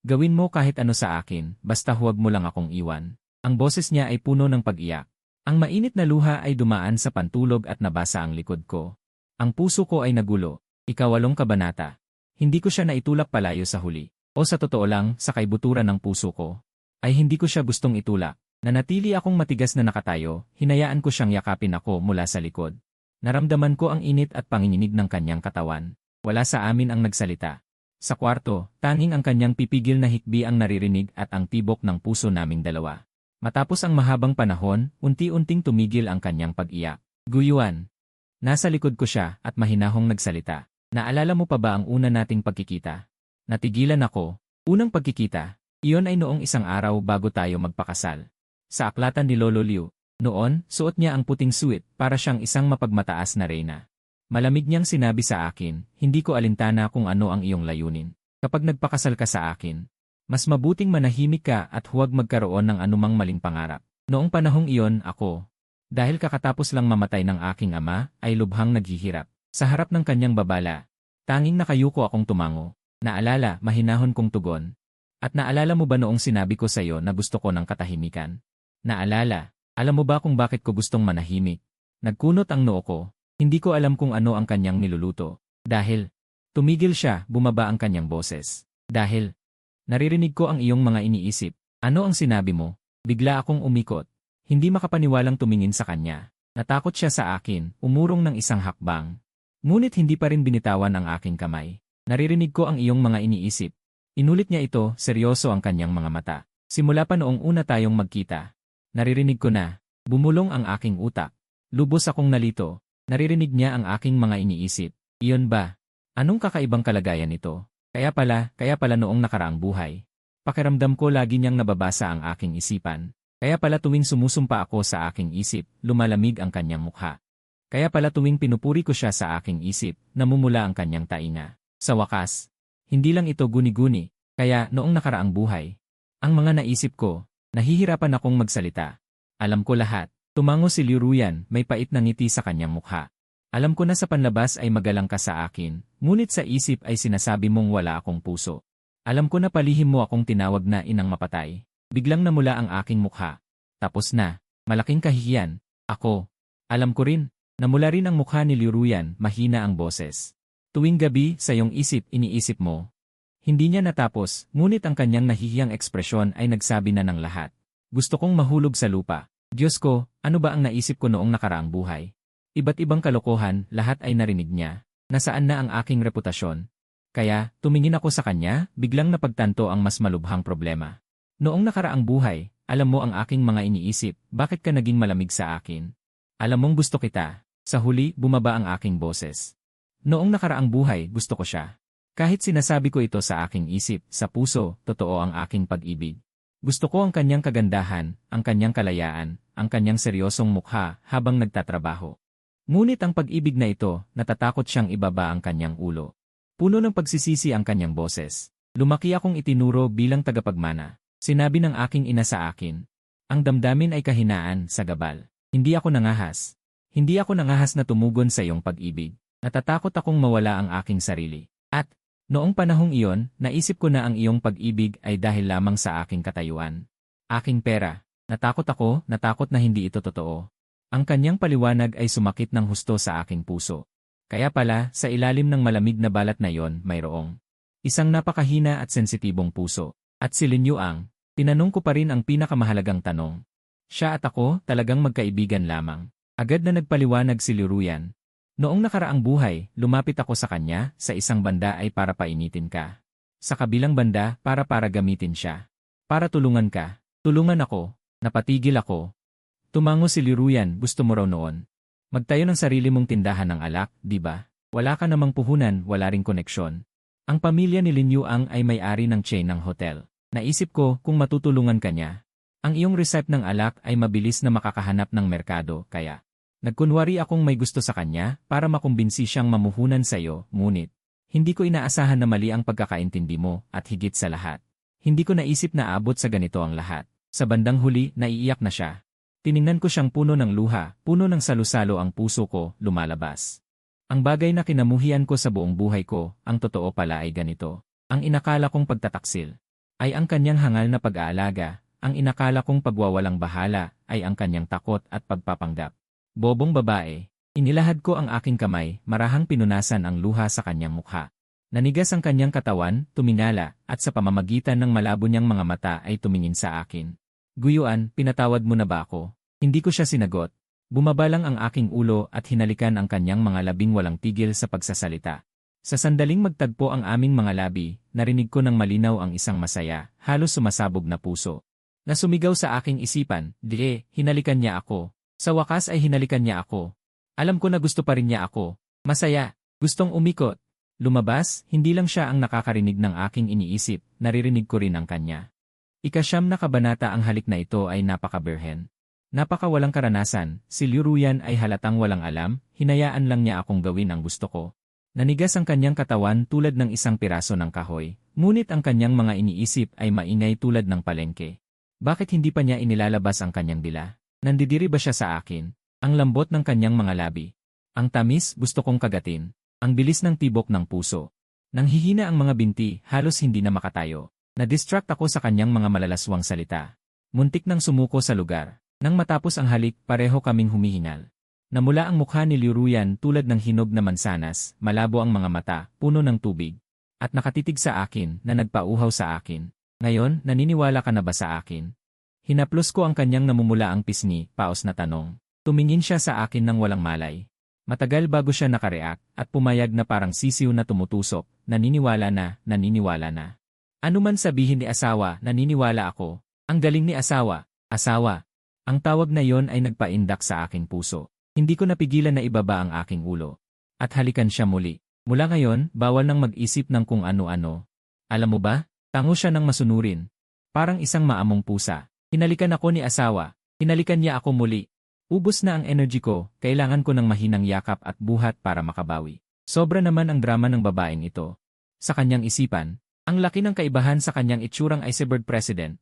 Gawin mo kahit ano sa akin, basta huwag mo lang akong iwan. Ang boses niya ay puno ng pag-iyak. Ang mainit na luha ay dumaan sa pantulog at nabasa ang likod ko. Ang puso ko ay nagulo. Ikawalong kabanata. Hindi ko siya naitulak palayo sa huli. O sa totoo lang, sa kaibuturan ng puso ko, ay hindi ko siya gustong itulak. Nanatili akong matigas na nakatayo, hinayaan ko siyang yakapin ako mula sa likod. Naramdaman ko ang init at panginginig ng kanyang katawan. Wala sa amin ang nagsalita. Sa kwarto, tanging ang kanyang pipigil na hikbi ang naririnig at ang tibok ng puso naming dalawa. Matapos ang mahabang panahon, unti-unting tumigil ang kanyang pag-iyak. Guyuan. Nasa likod ko siya at mahinahong nagsalita. Naalala mo pa ba ang una nating pagkikita? Natigilan ako. Unang pagkikita. Iyon ay noong isang araw bago tayo magpakasal. Sa aklatan ni Lolo Liu. Noon, suot niya ang puting suit para siyang isang mapagmataas na reyna. Malamig niyang sinabi sa akin, hindi ko alintana kung ano ang iyong layunin. Kapag nagpakasal ka sa akin, mas mabuting manahimik ka at huwag magkaroon ng anumang maling pangarap. Noong panahong iyon ako, dahil kakatapos lang mamatay ng aking ama, ay lubhang naghihirap. Sa harap ng kanyang babala, tanging nakayuko akong tumango. Naalala, mahinahon kong tugon. At naalala mo ba noong sinabi ko sa iyo na gusto ko ng katahimikan? Naalala. Alam mo ba kung bakit ko gustong manahimik? Nagkunot ang noo ko. Hindi ko alam kung ano ang kanyang niluluto. Dahil tumigil siya, bumaba ang kanyang boses. Dahil Naririnig ko ang iyong mga iniisip. Ano ang sinabi mo? Bigla akong umikot. Hindi makapaniwalang tumingin sa kanya. Natakot siya sa akin, umurong ng isang hakbang. Ngunit hindi pa rin binitawan ang aking kamay. Naririnig ko ang iyong mga iniisip. Inulit niya ito, seryoso ang kanyang mga mata. Simula pa noong una tayong magkita. Naririnig ko na. Bumulong ang aking utak. Lubos akong nalito. Naririnig niya ang aking mga iniisip. Iyon ba? Anong kakaibang kalagayan ito? Kaya pala noong nakaraang buhay. Pakiramdam ko lagi niyang nababasa ang aking isipan. Kaya pala tuwing sumusumpa ako sa aking isip, lumalamig ang kanyang mukha. Kaya pala tuwing pinupuri ko siya sa aking isip, namumula ang kanyang tainga. Sa wakas, hindi lang ito guni-guni, kaya noong nakaraang buhay. Ang mga naisip ko, nahihirapan akong magsalita. Alam ko lahat. Tumango si Liu Ruyan, may pait na ngiti sa kanyang mukha. Alam ko na sa panlabas ay magalang ka sa akin, ngunit sa isip ay sinasabi mong wala akong puso. Alam ko na palihim mo akong tinawag na inang mapatay. Biglang namula ang aking mukha. Tapos na. Malaking kahihiyan. Ako. Alam ko rin. Namula rin ang mukha ni Liu Ruyan, mahina ang boses. Tuwing gabi, sa iyong isip, iniisip mo. Hindi niya natapos, ngunit ang kanyang nahihiyang ekspresyon ay nagsabi na ng lahat. Gusto kong mahulog sa lupa. Diyos ko, ano ba ang naisip ko noong nakaraang buhay? Iba't ibang kalokohan, lahat ay narinig niya. Nasaan na ang aking reputasyon? Kaya, tumingin ako sa kanya, biglang napagtanto ang mas malubhang problema. Noong nakaraang buhay, alam mo ang aking mga iniisip, bakit ka naging malamig sa akin? Alam mong gusto kita. Sa huli, bumaba ang aking boses. Noong nakaraang buhay, gusto ko siya. Kahit sinasabi ko ito sa aking isip, sa puso, totoo ang aking pag-ibig. Gusto ko ang kanyang kagandahan, ang kanyang kalayaan, ang kanyang seryosong mukha habang nagtatrabaho. Ngunit ang pag-ibig na ito, natatakot siyang ibaba ang kanyang ulo. Puno ng pagsisisi ang kanyang boses. Lumaki akong itinuro bilang tagapagmana. Sinabi ng aking ina sa akin. Ang damdamin ay kahinaan sa gabal. Hindi ako nangahas. Hindi ako nangahas na tumugon sa iyong pag-ibig. Natatakot akong mawala ang aking sarili. At, noong panahong iyon, naisip ko na ang iyong pag-ibig ay dahil lamang sa aking katayuan. Aking pera. Natakot na hindi ito totoo. Ang kanyang paliwanag ay sumakit ng husto sa aking puso. Kaya pala, sa ilalim ng malamig na balat na iyon, mayroong isang napakahina at sensitibong puso. At si Lin Yuang, tinanong ko pa rin ang pinakamahalagang tanong. Siya at ako talagang magkaibigan lamang. Agad na nagpaliwanag si Liu Ruyan. Noong nakaraang buhay, lumapit ako sa kanya, sa isang banda ay para painitin ka. Sa kabilang banda, para gamitin siya. Para tulungan ka. Tulungan ako. Napatigil ako. Tumango si Liu Ruyan, gusto mo raw noon. Magtayo ng sarili mong tindahan ng alak, di ba? Wala ka namang puhunan, wala ring koneksyon. Ang pamilya ni Lin Yuang ay may-ari ng chain ng hotel. Naisip ko kung matutulungan ka niya. Ang iyong recipe ng alak ay mabilis na makakahanap ng merkado, kaya nagkunwari akong may gusto sa kanya para makumbinsi siyang mamuhunan sa iyo, ngunit hindi ko inaasahan na mali ang pagkakaintindi mo at higit sa lahat. Hindi ko naisip na aabot sa ganito ang lahat. Sa bandang huli, naiiyak na siya. Tiningnan ko siyang puno ng luha, puno ng salusalo ang puso ko, lumalabas. Ang bagay na kinamuhian ko sa buong buhay ko, ang totoo pala ay ganito. Ang inakala kong pagtataksil ay ang kanyang hangal na pag-aalaga, ang inakala kong pagwawalang bahala ay ang kanyang takot at pagpapanggap. Bobong babae, inilahad ko ang aking kamay, marahang pinunasan ang luha sa kanyang mukha. Nanigas ang kanyang katawan, tumingala, at sa pamamagitan ng malabo niyang mga mata ay tumingin sa akin. Guyuan, pinatawad mo na ba ako? Hindi ko siya sinagot. Bumaba lang ang aking ulo at hinalikan ang kanyang mga labing walang tigil sa pagsasalita. Sa sandaling magtagpo ang aming mga labi, narinig ko ng malinaw ang isang masaya, halos sumasabog na puso. Nasumigaw sa aking isipan, hinalikan niya ako. Sa wakas ay hinalikan niya ako. Alam ko na gusto pa rin niya ako. Masaya, gustong umikot. Lumabas, hindi lang siya ang nakakarinig ng aking iniisip, naririnig ko rin ang kanya. Ika-9 na kabanata. Ang halik na ito ay napaka-birhen. Napaka-walang karanasan, si Liu Ruyan ay halatang walang alam, hinayaan lang niya akong gawin ang gusto ko. Nanigas ang kanyang katawan tulad ng isang piraso ng kahoy, ngunit ang kanyang mga iniisip ay maingay tulad ng palengke. Bakit hindi pa niya inilalabas ang kanyang dila? Nandidiri ba siya sa akin? Ang lambot ng kanyang mga labi. Ang tamis, gusto kong kagatin. Ang bilis ng tibok ng puso. Nanghihina ang mga binti, halos hindi na makatayo. Na-distract ako sa kanyang mga malalaswang salita. Muntik nang sumuko sa lugar. Nang matapos ang halik, pareho kaming humihingal. Namula ang mukha ni Liu Ruyan tulad ng hinog na mansanas, malabo ang mga mata, puno ng tubig. At nakatitig sa akin na nagpauhaw sa akin. Ngayon, naniniwala ka na ba sa akin? Hinaplos ko ang kanyang namumulaang pisngi, paos na tanong. Tumingin siya sa akin ng walang malay. Matagal bago siya nakareact at pumayag na parang sisiw na tumutusok, naniniwala na, naniniwala na. Ano man sabihin ni asawa, naniniwala ako. Ang galing ni asawa, asawa. Ang tawag na yon ay nagpaindak sa aking puso. Hindi ko napigilan na ibaba ang aking ulo. At halikan siya muli. Mula ngayon, bawal nang mag-isip ng kung ano-ano. Alam mo ba? Tango siya ng masunurin. Parang isang maamong pusa. Hinalikan ako ni asawa. Hinalikan niya ako muli. Ubus na ang energy ko, kailangan ko ng mahinang yakap at buhat para makabawi. Sobra naman ang drama ng babaeng ito. Sa kanyang isipan, ang laki ng kaibahan sa kanyang itsurang Icebird President.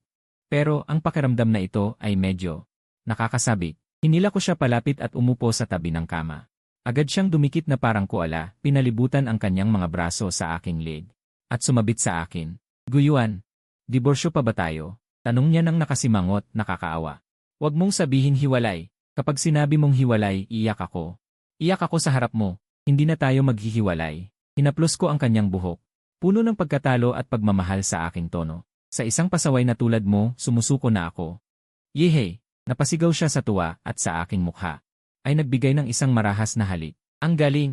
Pero ang pakiramdam na ito ay medyo nakakasabik. Hinila ko siya palapit at umupo sa tabi ng kama. Agad siyang dumikit na parang kuala, pinalibutan ang kanyang mga braso sa aking leg. At sumabit sa akin. Guyuan, diborsyo pa ba tayo? Tanong niya nang nakasimangot, nakakaawa. Huwag mong sabihin hiwalay. Kapag sinabi mong hiwalay, iyak ako. Iyak ako sa harap mo. Hindi na tayo maghihiwalay. Hinaplos ko ang kanyang buhok. Puno ng pagkatalo at pagmamahal sa aking tono. Sa isang pasaway na tulad mo, sumusuko na ako. Yehe! Napasigaw siya sa tuwa at sa aking mukha. Ay nagbigay ng isang marahas na halik. Ang galing!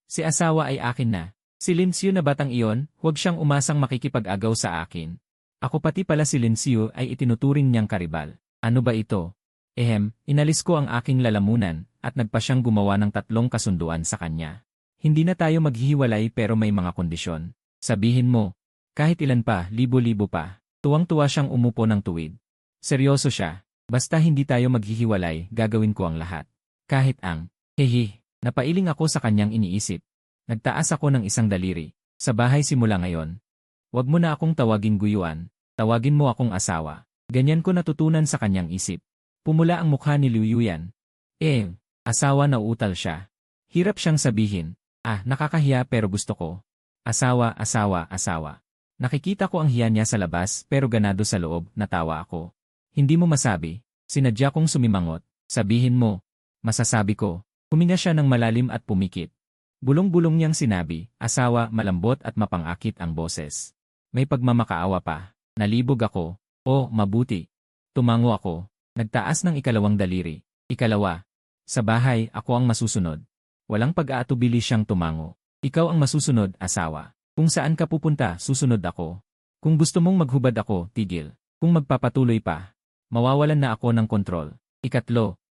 Si asawa ay akin na. Si Linsyu na batang iyon, huwag siyang umasang makikipag-agaw sa akin. Ako pati pala si Linsyu ay itinuturing niyang karibal. Ano ba ito? Inalis ko ang aking lalamunan at nagpa siyang gumawa ng 3 kasunduan sa kanya. Hindi na tayo maghihiwalay pero may mga kondisyon. Sabihin mo, kahit ilan pa, libo-libo pa. Tuwang-tuwa siyang umupo ng tuwid. Seryoso siya. Basta hindi tayo maghihiwalay, gagawin ko ang lahat. Kahit ang, napailing ako sa kanyang iniisip. Nagtaas ako ng isang daliri. Sa bahay simula ngayon. Huwag mo na akong tawagin guyuan. Tawagin mo akong asawa. Ganyan ko natutunan sa kanyang isip. Pumula ang mukha ni Liu Yuyan. Asawa na uutal siya. Hirap siyang sabihin. Nakakahiya pero gusto ko. Asawa, asawa, asawa. Nakikita ko ang hiya niya sa labas pero ganado sa loob, natawa ako. Hindi mo masabi. Sinadya kong sumimangot. Sabihin mo. Masasabi ko. Huminga siya ng malalim at pumikit. Bulong-bulong niyang sinabi, asawa, malambot at mapangakit ang boses. May pagmamakaawa pa. Nalibog ako. Mabuti. Tumango ako. Nagtaas ng 2 daliri. 2. Sa bahay, ako ang masusunod. Walang pag-aatubili siyang tumango. Ikaw ang masusunod, asawa. Kung saan ka pupunta, susunod ako. Kung gusto mong maghubad ako, tigil. Kung magpapatuloy pa, mawawalan na ako ng kontrol. 3.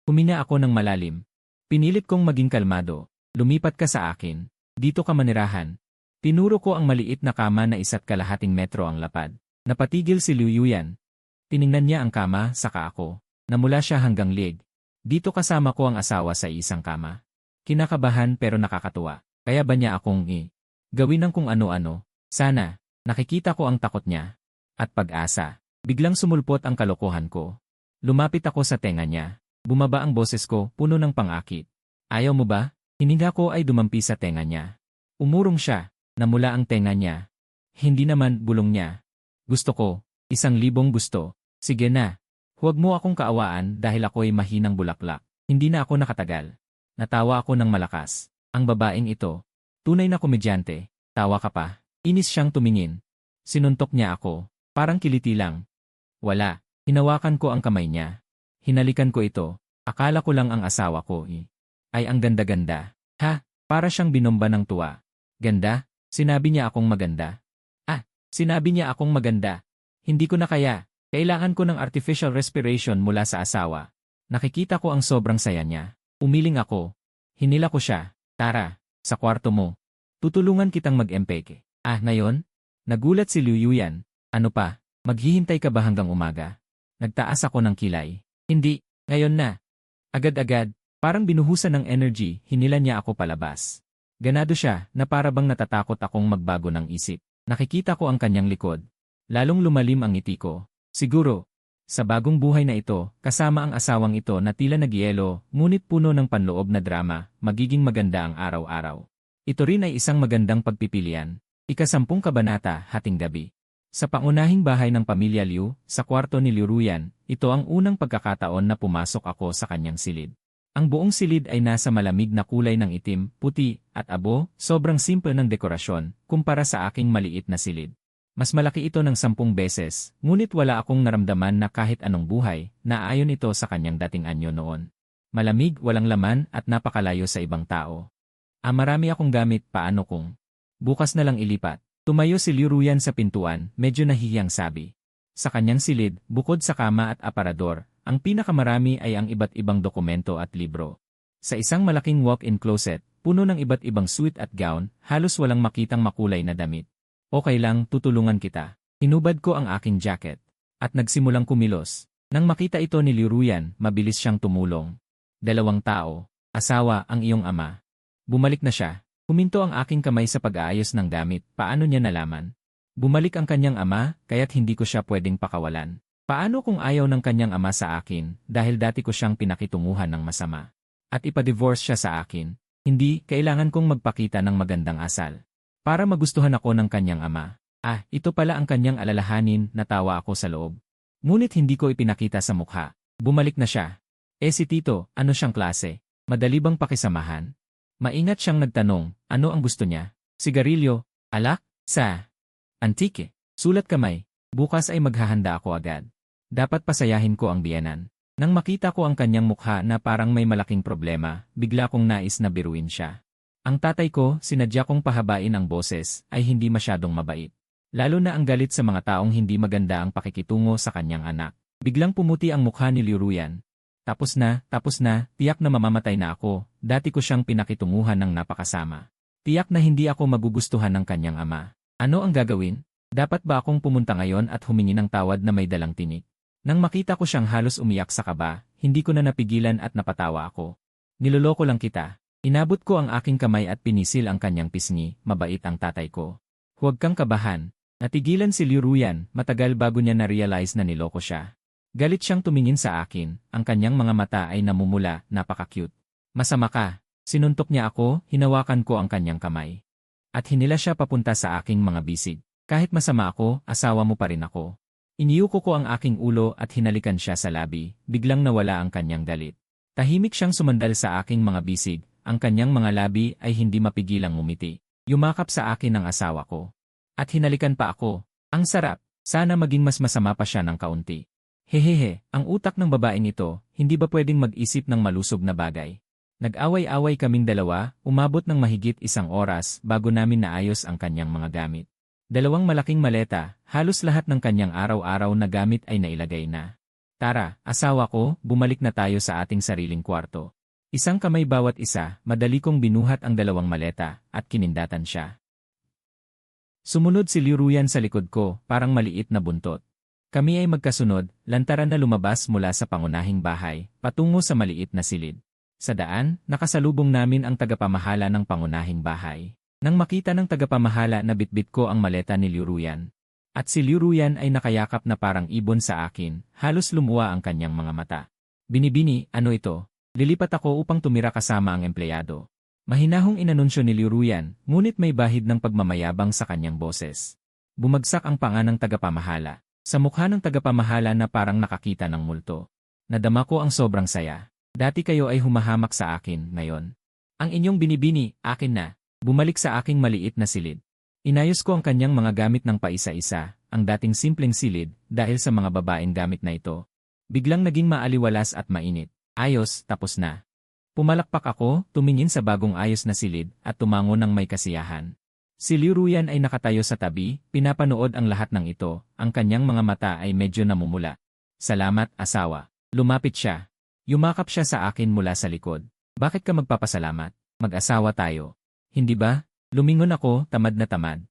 Huminga ako ng malalim. Pinilit kong maging kalmado. Lumipat ka sa akin. Dito ka manirahan. Tinuro ko ang maliit na kama na 1.5 metro ang lapad. Napatigil si Liu Yuyan. Tiningnan niya ang kama, saka ako. Namula siya hanggang leg. Dito kasama ko ang asawa sa isang kama. Kinakabahan pero nakakatuwa. Kaya ba niya akong gawin ng kung ano-ano? Sana. Nakikita ko ang takot niya. At pag-asa. Biglang sumulpot ang kalokohan ko. Lumapit ako sa tenga niya. Bumaba ang boses ko, puno ng pangakit. Ayaw mo ba? Hininga ko ay dumampi sa tenga niya. Umurong siya. Namula ang tenga niya. Hindi naman bulong niya. Gusto ko. 1,000 gusto. Sige na. Huwag mo akong kaawaan dahil ako'y mahinang bulaklak. Hindi na ako nakatagal. Natawa ako ng malakas. Ang babaeng ito. Tunay na komedyante. Tawa ka pa. Inis siyang tumingin. Sinuntok niya ako. Parang kiliti lang. Wala. Hinawakan ko ang kamay niya. Hinalikan ko ito. Akala ko lang ang asawa ko. Ay ang ganda-ganda. Para siyang binomba ng tuwa. Ganda? Sinabi niya akong maganda. Sinabi niya akong maganda. Hindi ko na kaya. Kailangan ko ng artificial respiration mula sa asawa. Nakikita ko ang sobrang saya niya. Umiling ako. Hinila ko siya. Tara, sa kwarto mo. Tutulungan kitang mag-empeke. Ngayon? Nagulat si Liu Yuyan. Ano pa? Maghihintay ka ba hanggang umaga? Nagtaas ako ng kilay. Hindi, ngayon na. Agad-agad, parang binuhusan ng energy, hinila niya ako palabas. Ganado siya na para bang natatakot akong magbago ng isip. Nakikita ko ang kanyang likod. Lalong lumalim ang ngiti ko. Siguro, sa bagong buhay na ito, kasama ang asawang ito na tila nagyelo, ngunit puno ng panloob na drama, magiging maganda ang araw-araw. Ito rin ay isang magandang pagpipilian. 10 kabanata, hating gabi. Sa pangunahing bahay ng pamilya Liu, sa kwarto ni Liu Ruyan, ito ang unang pagkakataon na pumasok ako sa kanyang silid. Ang buong silid ay nasa malamig na kulay ng itim, puti, at abo, sobrang simple ng dekorasyon, kumpara sa aking maliit na silid. Mas malaki ito ng 10 beses, ngunit wala akong naramdaman na kahit anong buhay, na ayon ito sa kanyang dating anyo noon. Malamig, walang laman, at napakalayo sa ibang tao. Marami akong gamit, paano kung bukas na lang ilipat? Tumayo si Liu Ruyan sa pintuan, medyo nahihiyang sabi. Sa kanyang silid, bukod sa kama at aparador, ang pinakamarami ay ang iba't ibang dokumento at libro. Sa isang malaking walk-in closet, puno ng iba't ibang suit at gown, halos walang makitang makulay na damit. Okay lang, tutulungan kita. Hinubad ko ang aking jacket. At nagsimulang kumilos. Nang makita ito ni Liu Ruyan, mabilis siyang tumulong. 2 tao. Asawa, ang iyong ama. Bumalik na siya. Huminto ang aking kamay sa pag-aayos ng gamit. Paano niya nalaman? Bumalik ang kanyang ama, kaya't hindi ko siya pwedeng pakawalan. Paano kung ayaw ng kanyang ama sa akin, dahil dati ko siyang pinakitunguhan ng masama? At ipa-divorce siya sa akin. Hindi, kailangan kong magpakita ng magandang asal. Para magustuhan ako ng kanyang ama. Ito pala ang kanyang alalahanin, natawa ako sa loob. Ngunit hindi ko ipinakita sa mukha. Bumalik na siya. Si Tito, ano siyang klase? Madali bang pakisamahan? Maingat siyang nagtanong, ano ang gusto niya? Sigarilyo? Alak? Sa antike? Sulat kamay. Bukas ay maghahanda ako agad. Dapat pasayahin ko ang biyenan. Nang makita ko ang kanyang mukha na parang may malaking problema, bigla kong nais na biruin siya. Ang tatay ko, sinadya kong pahabain ang boses, ay hindi masyadong mabait. Lalo na ang galit sa mga taong hindi maganda ang pakikitungo sa kanyang anak. Biglang pumuti ang mukha ni Liu Ruyan. Tapos na, tiyak na mamamatay na ako, dati ko siyang pinakitunguhan ng napakasama. Tiyak na hindi ako magugustuhan ng kanyang ama. Ano ang gagawin? Dapat ba akong pumunta ngayon at humingi ng tawad na may dalang tinik? Nang makita ko siyang halos umiyak sa kaba, hindi ko na napigilan at napatawa ako. Niloloko lang kita. Inabot ko ang aking kamay at pinisil ang kanyang pisngi, mabait ang tatay ko. Huwag kang kabahan. Natigilan si Liu Ruyan, matagal bago niya na-realize na niloko siya. Galit siyang tumingin sa akin, ang kanyang mga mata ay namumula, napaka-cute. Masama ka. Sinuntok niya ako, hinawakan ko ang kanyang kamay. At hinila siya papunta sa aking mga bisig. Kahit masama ako, asawa mo pa rin ako. Iniyuko ko ang aking ulo at hinalikan siya sa labi, biglang nawala ang kanyang galit. Tahimik siyang sumandal sa aking mga bisig. Ang kanyang mga labi ay hindi mapigilang ngumiti. Yumakap sa akin ang asawa ko. At hinalikan pa ako. Ang sarap. Sana maging mas masama pa siya ng kaunti. Hehehe, ang utak ng babaeng ito, hindi ba pwedeng mag-isip ng malusog na bagay? Nag-away-away kaming dalawa, umabot ng mahigit 1 oras bago namin naayos ang kanyang mga gamit. 2 malaking maleta, halos lahat ng kanyang araw-araw na gamit ay nailagay na. Tara, asawa ko, bumalik na tayo sa ating sariling kwarto. Isang kamay bawat isa, madali kong binuhat ang 2 maleta, at kinindatan siya. Sumunod si Liu Ruyan sa likod ko, parang maliit na buntot. Kami ay magkasunod, lantaran na lumabas mula sa pangunahing bahay, patungo sa maliit na silid. Sa daan, nakasalubong namin ang tagapamahala ng pangunahing bahay. Nang makita ng tagapamahala na bitbit ko ang maleta ni Liu Ruyan. At si Liu Ruyan ay nakayakap na parang ibon sa akin, halos lumuwa ang kanyang mga mata. Binibini, ano ito? Lilipat ako upang tumira kasama ang empleyado. Mahinahong inanunsyo ni Liu Ruyan, ngunit may bahid ng pagmamayabang sa kanyang boses. Bumagsak ang panga ng tagapamahala. Sa mukha ng tagapamahala na parang nakakita ng multo. Nadama ko ang sobrang saya. Dati kayo ay humahamak sa akin, ngayon. Ang inyong binibini, akin na. Bumalik sa aking maliit na silid. Inayos ko ang kanyang mga gamit ng paisa-isa, ang dating simpleng silid, dahil sa mga babaeng gamit na ito. Biglang naging maaliwalas at mainit. Ayos, tapos na. Pumalakpak ako, tumingin sa bagong ayos na silid, at tumango ng may kasiyahan. Si Liu Ruyan ay nakatayo sa tabi, pinapanood ang lahat ng ito, ang kanyang mga mata ay medyo namumula. Salamat, asawa. Lumapit siya. Yumakap siya sa akin mula sa likod. Bakit ka magpapasalamat? Mag-asawa tayo. Hindi ba? Lumingon ako, tamad na tamad.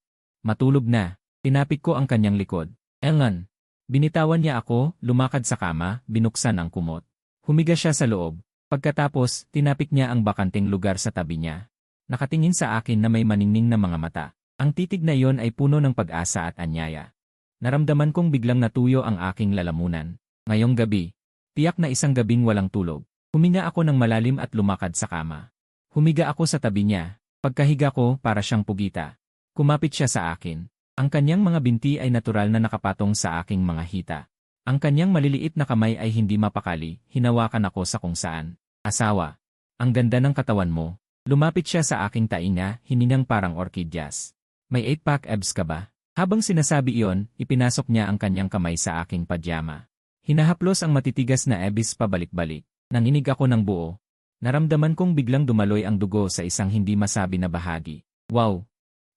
Matulog na. Tinapik ko ang kanyang likod. Engan. Binitawan niya ako, lumakad sa kama, binuksan ang kumot. Humiga siya sa loob. Pagkatapos, tinapik niya ang bakanting lugar sa tabi niya. Nakatingin sa akin na may maningning na mga mata. Ang titig na iyon ay puno ng pag-asa at anyaya. Naramdaman kong biglang natuyo ang aking lalamunan. Ngayong gabi, tiyak na isang gabing walang tulog. Huminga ako ng malalim at lumakad sa kama. Humiga ako sa tabi niya. Pagkahiga ko, para siyang pugita. Kumapit siya sa akin. Ang kanyang mga binti ay natural na nakapatong sa aking mga hita. Ang kanyang maliliit na kamay ay hindi mapakali, hinawakan ako sa kung saan. Asawa, ang ganda ng katawan mo. Lumapit siya sa aking tainga, hiningang parang orkidyas. May 8-pack abs ka ba? Habang sinasabi iyon, ipinasok niya ang kanyang kamay sa aking padyama. Hinahaplos ang matitigas na ebis pabalik-balik. Nanginig ako ng buo. Naramdaman kong biglang dumaloy ang dugo sa isang hindi masabi na bahagi. Wow!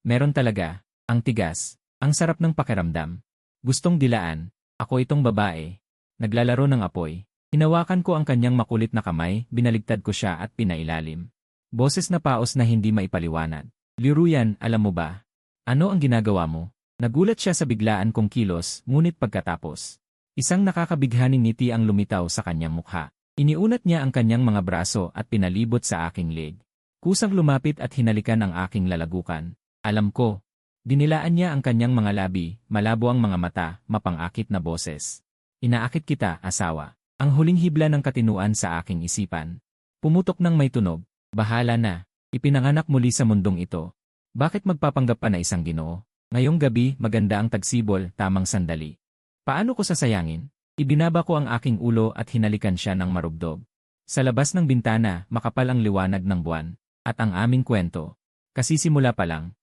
Meron talaga. Ang tigas. Ang sarap ng pakiramdam. Gustong dilaan. Ako itong babae. Naglalaro ng apoy. Hinawakan ko ang kanyang makulit na kamay, binaligtad ko siya at pinailalim. Boses na paos na hindi maipaliwanag. Liru yan, alam mo ba? Ano ang ginagawa mo? Nagulat siya sa biglaan kong kilos, ngunit pagkatapos. Isang nakakabighaning ngiti ang lumitaw sa kanyang mukha. Iniunat niya ang kanyang mga braso at pinalibot sa aking leg. Kusang lumapit at hinalikan ang aking lalagukan. Alam ko. Dinilaan niya ang kanyang mga labi, malabo ang mga mata, mapangakit na boses. Inaakit kita, asawa. Ang huling hibla ng katinuan sa aking isipan. Pumutok ng may tunog. Bahala na. Ipinanganak muli sa mundong ito. Bakit magpapanggap pa na isang Ginoo? Ngayong gabi, maganda ang tagsibol, tamang sandali. Paano ko sasayangin? Ibinaba ko ang aking ulo at hinalikan siya ng marugdog. Sa labas ng bintana, makapal ang liwanag ng buwan. At ang aming kwento. Kasisimula pa lang.